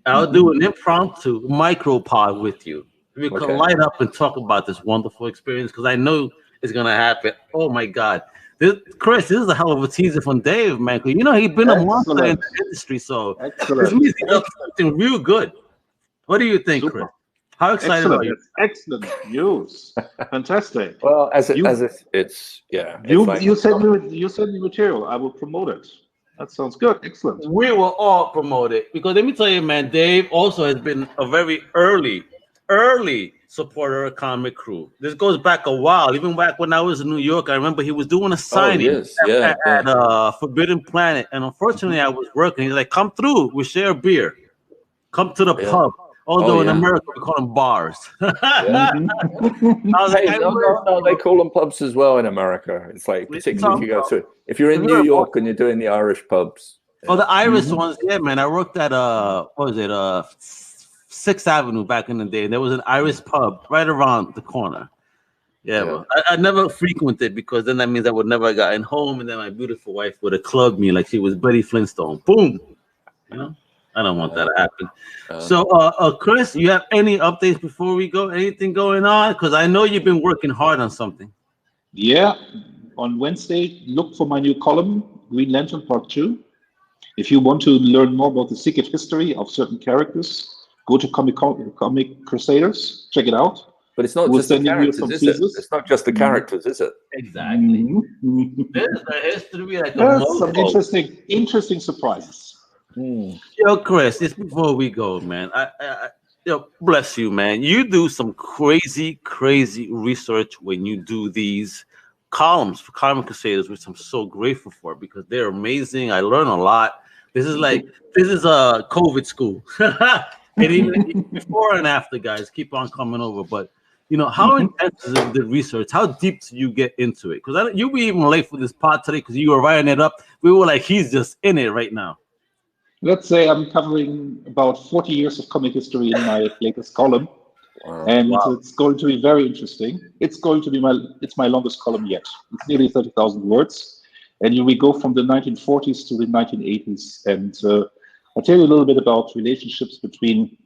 I'll do an impromptu micro pod with you. We can light up and talk about this wonderful experience, because I know it's gonna happen. Oh my God, Chris, this is a hell of a teaser from Dave, man. Cause he's been a monster in the industry, so this means he does something real good. What do you think, Chris? How excited are you? Excellent news. Fantastic. Well, you send me material. I will promote it. That sounds good. Excellent. We will all promote it, because let me tell you, man, Dave also has been a very early supporter of Comic Crew. This goes back a while. Even back when I was in New York, I remember he was doing a signing at Forbidden Planet, and unfortunately I was working. He's like, "Come through, we share a beer. Come to the pub." Although in America we call them bars. I was no, they call them pubs as well in America. It's like, particularly if you're in New York and you're doing the Irish pubs. Oh, the Irish ones, yeah, man. I worked at 6th Avenue back in the day. There was an Irish pub right around the corner. Well, I never frequented, because then that means I would never have gotten home, and then my beautiful wife would have clubbed me like she was Betty Flintstone. Boom. I don't want that to happen. So, Chris, you have any updates before we go? Anything going on? Because I know you've been working hard on something. Yeah. On Wednesday, look for my new column, Green Lantern Part 2. If you want to learn more about the secret history of certain characters, go to Comic Crusaders. Check it out. But it's not just the characters, is it? It's not just the characters, is it? Exactly. There's a history like some interesting surprises. Yo, Chris, just before we go, man, I bless you, man. You do some crazy research when you do these columns for Comic Crusaders, which I'm so grateful for, because they're amazing. I learn a lot. This is a COVID school. And even before and after, guys, keep on coming over. But how intense is the research? How deep do you get into it? Because you were even late for this pod today, because you were writing it up. We were like, he's just in it right now. Let's say I'm covering about 40 years of comic history in my latest column, and it's going to be very interesting. It's going to be my longest column yet. It's nearly 30,000 words, and we go from the 1940s to the 1980s, and I'll tell you a little bit about relationships between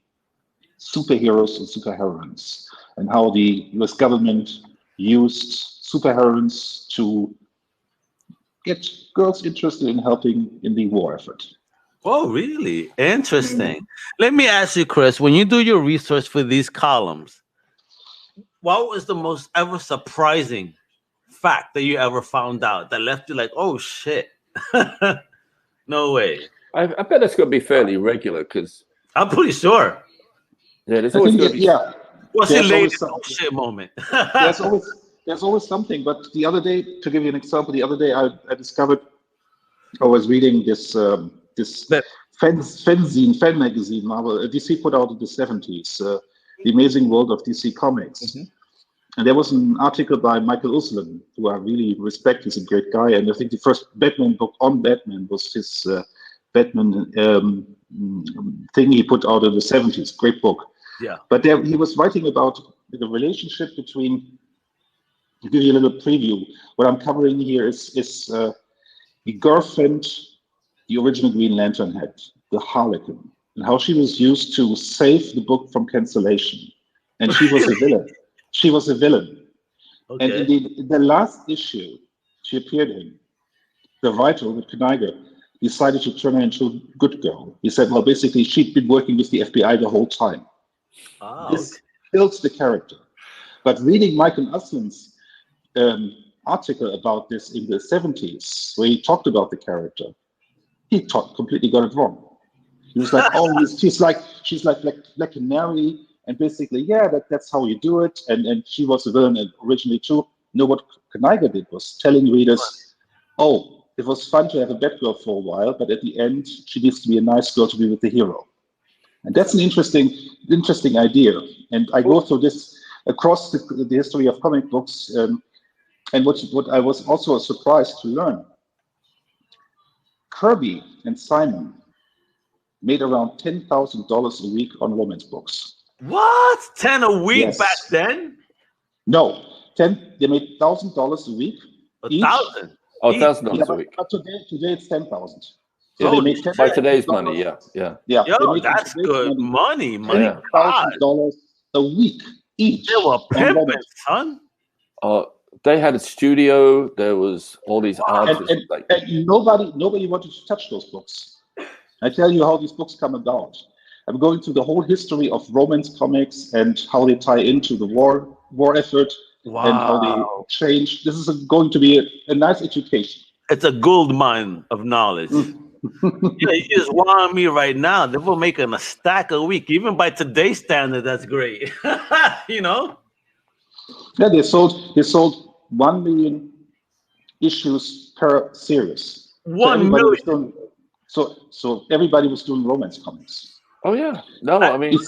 superheroes and superheroines, and how the US government used superheroines to get girls interested in helping in the war effort. Oh, really? Interesting. Let me ask you, Chris, when you do your research for these columns, what was the most ever surprising fact that you ever found out that left you like, oh, shit? No way. I bet it's going to be fairly regular, because I'm pretty sure. Yeah, there's always going to be. Yeah. What's your latest shit moment? there's always something. But the other day, to give you an example, I discovered, I was reading this fanzine, fan magazine novel DC put out in the 70s, The Amazing World of DC Comics. And there was an article by Michael Uslan, who I really respect. He's a great guy. And I think the first Batman book on Batman was his Batman thing he put out in the 70s. Great book. Yeah. But there, he was writing about the relationship between, to give you a little preview, what I'm covering here is the girlfriend the original Green Lantern had, the Harlequin, and how she was used to save the book from cancellation. And she was a villain. She was a villain. Okay. And in the last issue she appeared in, the writer, the Kniger, decided to turn her into a good girl. He said, well, basically, she'd been working with the FBI the whole time. This builds the character. But reading Michael Uslan's article about this in the 70s, where he talked about the character, he completely got it wrong. He was like, oh, she's like a canary. And basically, yeah, that's how you do it. And she was a villain originally too. No, what Kniger did was telling readers, oh, it was fun to have a bad girl for a while, but at the end, she needs to be a nice girl to be with the hero. And that's an interesting idea. And I go through this across the history of comic books. And what I was also surprised to learn, Kirby and Simon made around $10,000 a week on romance books. What? 10 a week Yes. back then? No, 10. They made $1,000 a week. Each. 1,000. Oh, $1,000 a week. But today it's 10,000. So Oh, they made By today's money, yeah. Yeah. Yo, they made that's today's good money, man. Yeah. $10,000 a week each. They were on pimping, romance. son. They had a studio. There was all these artists. And nobody wanted to touch those books. I tell you how these books come about. I'm going through the whole history of romance comics and how they tie into the war effort and how they change. This is going to be a nice education. It's a gold mine of knowledge. Yeah, you just want me right now. They were making a stack a week. Even by today's standard, that's great. You know? Yeah, they sold 1 million issues per series. 1 million. So everybody was doing romance comics. Oh yeah, no, I mean,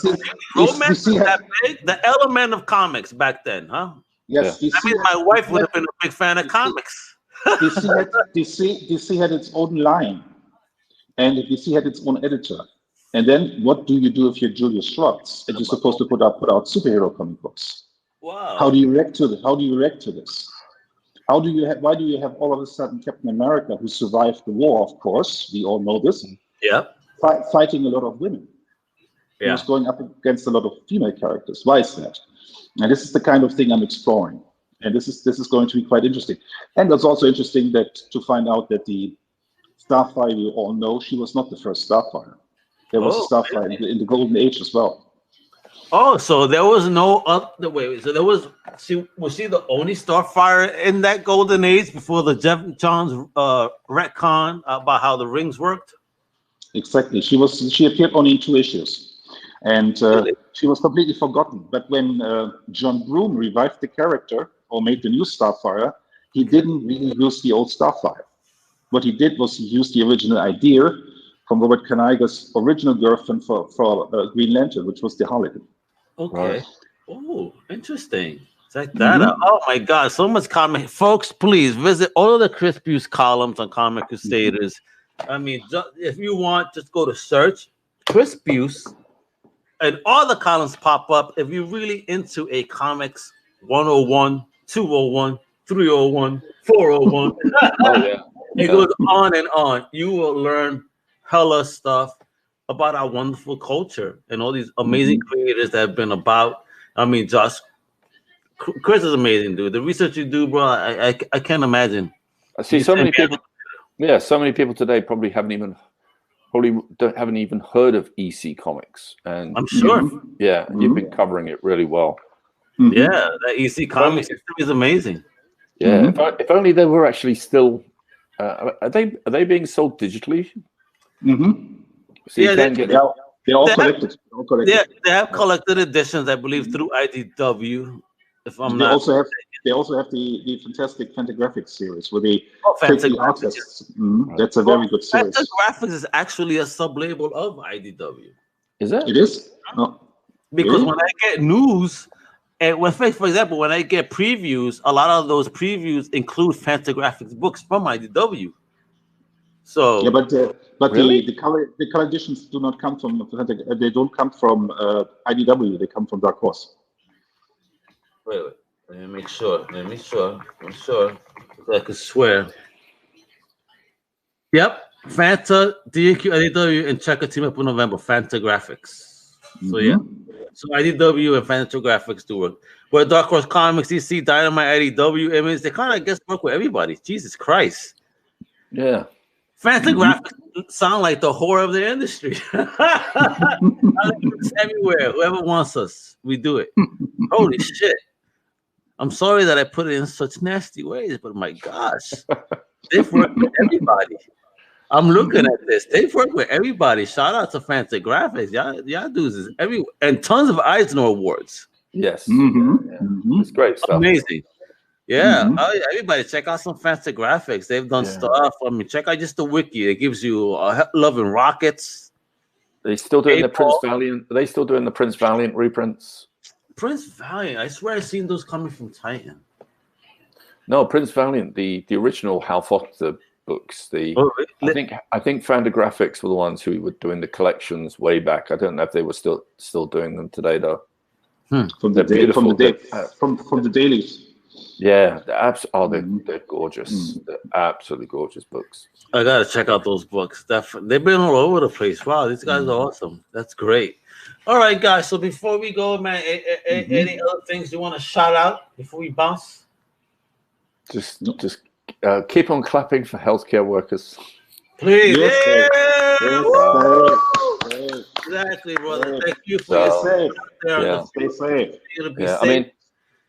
Romance was that big? The element of comics back then, huh? Yes, I mean, my wife would have been a big fan of comics. DC had its own line, and DC had its own editor. And then, what do you do if you're Julius Schwartz and you're supposed to put out superhero comic books? Wow. How do you react to this? Why do you have all of a sudden Captain America, who survived the war, of course, we all know this, fighting a lot of women? He was going up against a lot of female characters. Why is that? And this is the kind of thing I'm exploring. And this is going to be quite interesting. And it's also interesting to find out that the Starfire we all know, she was not the first Starfire. There was a Starfire in the Golden Age as well. Oh, so there was no other way. So there was she the only Starfire in that Golden Age before the Jeff Johns retcon about how the rings worked? Exactly. She appeared only in 2 issues. And she was completely forgotten. But when John Broome revived the character or made the new Starfire, he didn't really use the old Starfire. What he did was he used the original idea from Robert Kniger's original girlfriend for Green Lantern, which was the Harlequin. Okay. Right. Oh, interesting. Check that out. Oh my God, so much comment. Folks, please visit all of the Chris Buse columns on Comic Crusaders. I mean, if you want, just go to search Chris Buse, and all the columns pop up. If you're really into a comics 101, 201, 301, 401, it goes on and on. You will learn hella stuff about our wonderful culture and all these amazing creators that have been about. I mean, Josh, Chris is amazing, dude. The research you do, bro, I can't imagine. I see so many people. Yeah, so many people today probably haven't even heard of EC Comics, and I'm sure. You've been covering it really well. Yeah, that EC Comics system is amazing. Yeah, if only they were actually still. Are they being sold digitally? So yeah, they're all collected. They have collected editions, I believe, through IDW. If I'm they not. They also have the fantastic Fantagraphics series where they take the artists. That's a very good series. Fantagraphics is actually a sub-label of IDW. Is it? It is? Because when I get news, And for example, when I get previews, a lot of those previews include Fantagraphics books from IDW. So yeah, but Really? the color editions do not come from they don't come from IDW. They come from Dark Horse. wait. Let me make sure. I'm sure. I could swear. Yep. Fanta, DQ, IDW, and Checker team up in November. Fantagraphics. So yeah. So IDW and Fantagraphics do work. But Dark Horse Comics, DC, Dynamite, IDW, Image, they kind of, I guess, work with everybody. Jesus Christ. Yeah. Fantagraphics sound like the whore of the industry. It's everywhere. Whoever wants us, we do it. Holy shit. I'm sorry that I put it in such nasty ways, but my gosh, they've worked with everybody. I'm looking at this. They've worked with everybody. Shout out to Fantagraphics. Y'all dudes is everywhere. And tons of Eisner Awards. Yes. Mm-hmm. Yeah. Mm-hmm. It's great stuff. Amazing. Yeah. Mhm. Oh, yeah. Everybody check out some Fantagraphics. They've done stuff. I mean, check out just the wiki. It gives you Love and Rockets. They still doing the Prince April. Valiant? Are they still doing the Prince Valiant reprints? Prince Valiant. I swear I've seen those coming from Titan. No, Prince Valiant, the original Hal Foster books. I think Fantagraphics were the ones who were doing the collections way back. I don't know if they were still doing them today though. From They're beautiful. From the dailies. Yeah, they're gorgeous. They're absolutely gorgeous books. I gotta check out those books. They've been all over the place. Wow, these guys are awesome. That's great. All right, guys. So before we go, man, any other things you want to shout out before we bounce? Just keep on clapping for healthcare workers. Please. Yes, Yeah. Yes, Exactly, brother. Yes. Thank you for Stay your safe. Yeah. Stay safe. You to be Yeah, safe. I mean,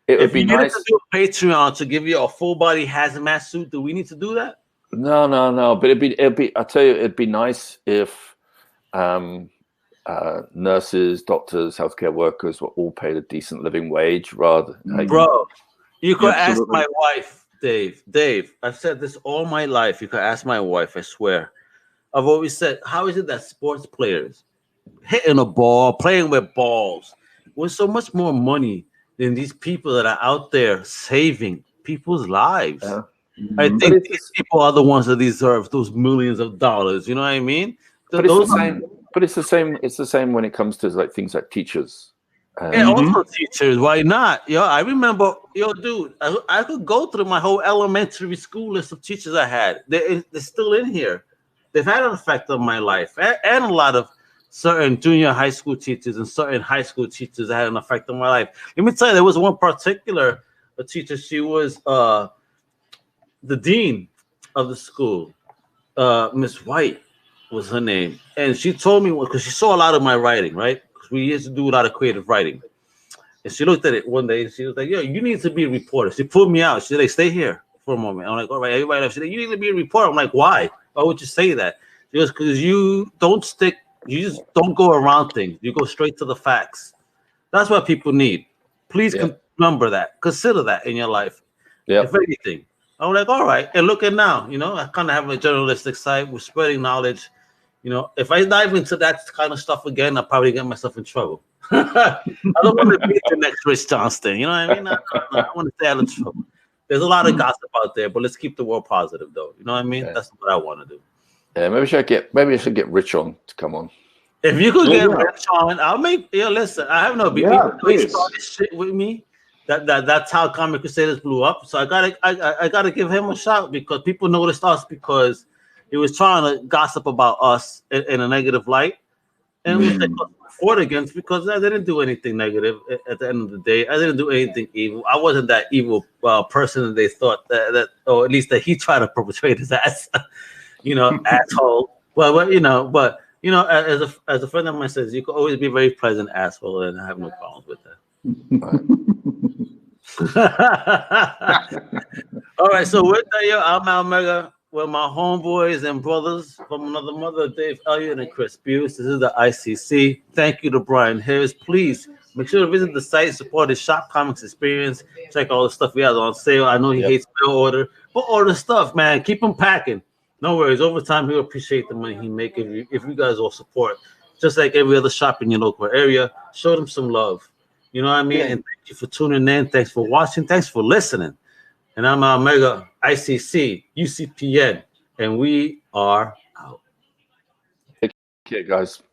it would if be you needed nice. to do a Patreon to give you a full body hazmat suit, do we need to do that? No. But it'd be. I tell you, it'd be nice if nurses, doctors, healthcare workers were all paid a decent living wage, rather. Bro, you could ask Absolutely. my wife, Dave. Dave, I've said this all my life. You could ask my wife, I swear. I've always said, how is it that sports players hitting a ball, playing with balls, with so much more money than these people that are out there saving people's lives? Yeah. I Mhm. think these people are the ones that deserve those millions of dollars. You know what I mean? But it's the same. But it's the same. It's the same when it comes to like things like teachers. Yeah, also teachers. Why not? Yo, I remember, dude, I could go through my whole elementary school list of teachers I had. They're still in here. They've had an effect on my life, and a lot of certain junior high school teachers and certain high school teachers that had an effect on my life. Let me tell you, there was one particular teacher. She was the dean of the school. Miss White was her name, and she told me, because she saw a lot of my writing, right? Because we used to do a lot of creative writing, and she looked at it one day and she was like, "Yo, you need to be a reporter." She pulled me out. She said, "Hey, stay here for a moment." I'm like, "All right, everybody left." She said, "You need to be a reporter." I'm like, "Why? Why would you say that?" She goes, "Because you just don't go around things. You go straight to the facts. That's what people need. Please remember that. Consider that in your life. Yeah. If anything." I'm like, "All right." And look at now, I kind of have a journalistic side. We're spreading knowledge. If I dive into that kind of stuff again, I'll probably get myself in trouble. I don't want to be the next Rich Johnston. You know what I mean? I want to stay out of trouble. There's a lot of gossip out there, but let's keep the world positive, though. You know what I mean? Yeah. That's what I want to do. Yeah, maybe I should get Rich on to come on. If you could get Rich on, I'll make. Listen, I have no beef. He started shit with me. That's how Comic Crusaders blew up. So I gotta give him a shout, because people noticed us because he was trying to gossip about us in a negative light, and we fought against, because I didn't do anything negative. At the end of the day, I didn't do anything evil. I wasn't that evil person that they thought that, or at least that he tried to perpetrate his ass, asshole. But as a friend of mine says, you can always be a very pleasant asshole, and I have no problems with that. All right, so with that, I'm Al Mega with my homeboys and brothers from another mother, Dave, Elliott, and Chris Buse. This is the ICC. Thank you to Brian Hibbs. Please make sure to visit the site, support his Shop Comics experience, check all the stuff we have on sale. I know he hates mail order, but order stuff, man. Keep him packing. No worries. Over time, he'll appreciate the money he make if you guys all support. Just like every other shop in your local area, show them some love. You know what I mean? Yeah. And thank you for tuning in. Thanks for watching. Thanks for listening. And I'm Omega ICC UCPN, and we are out. Take care, guys.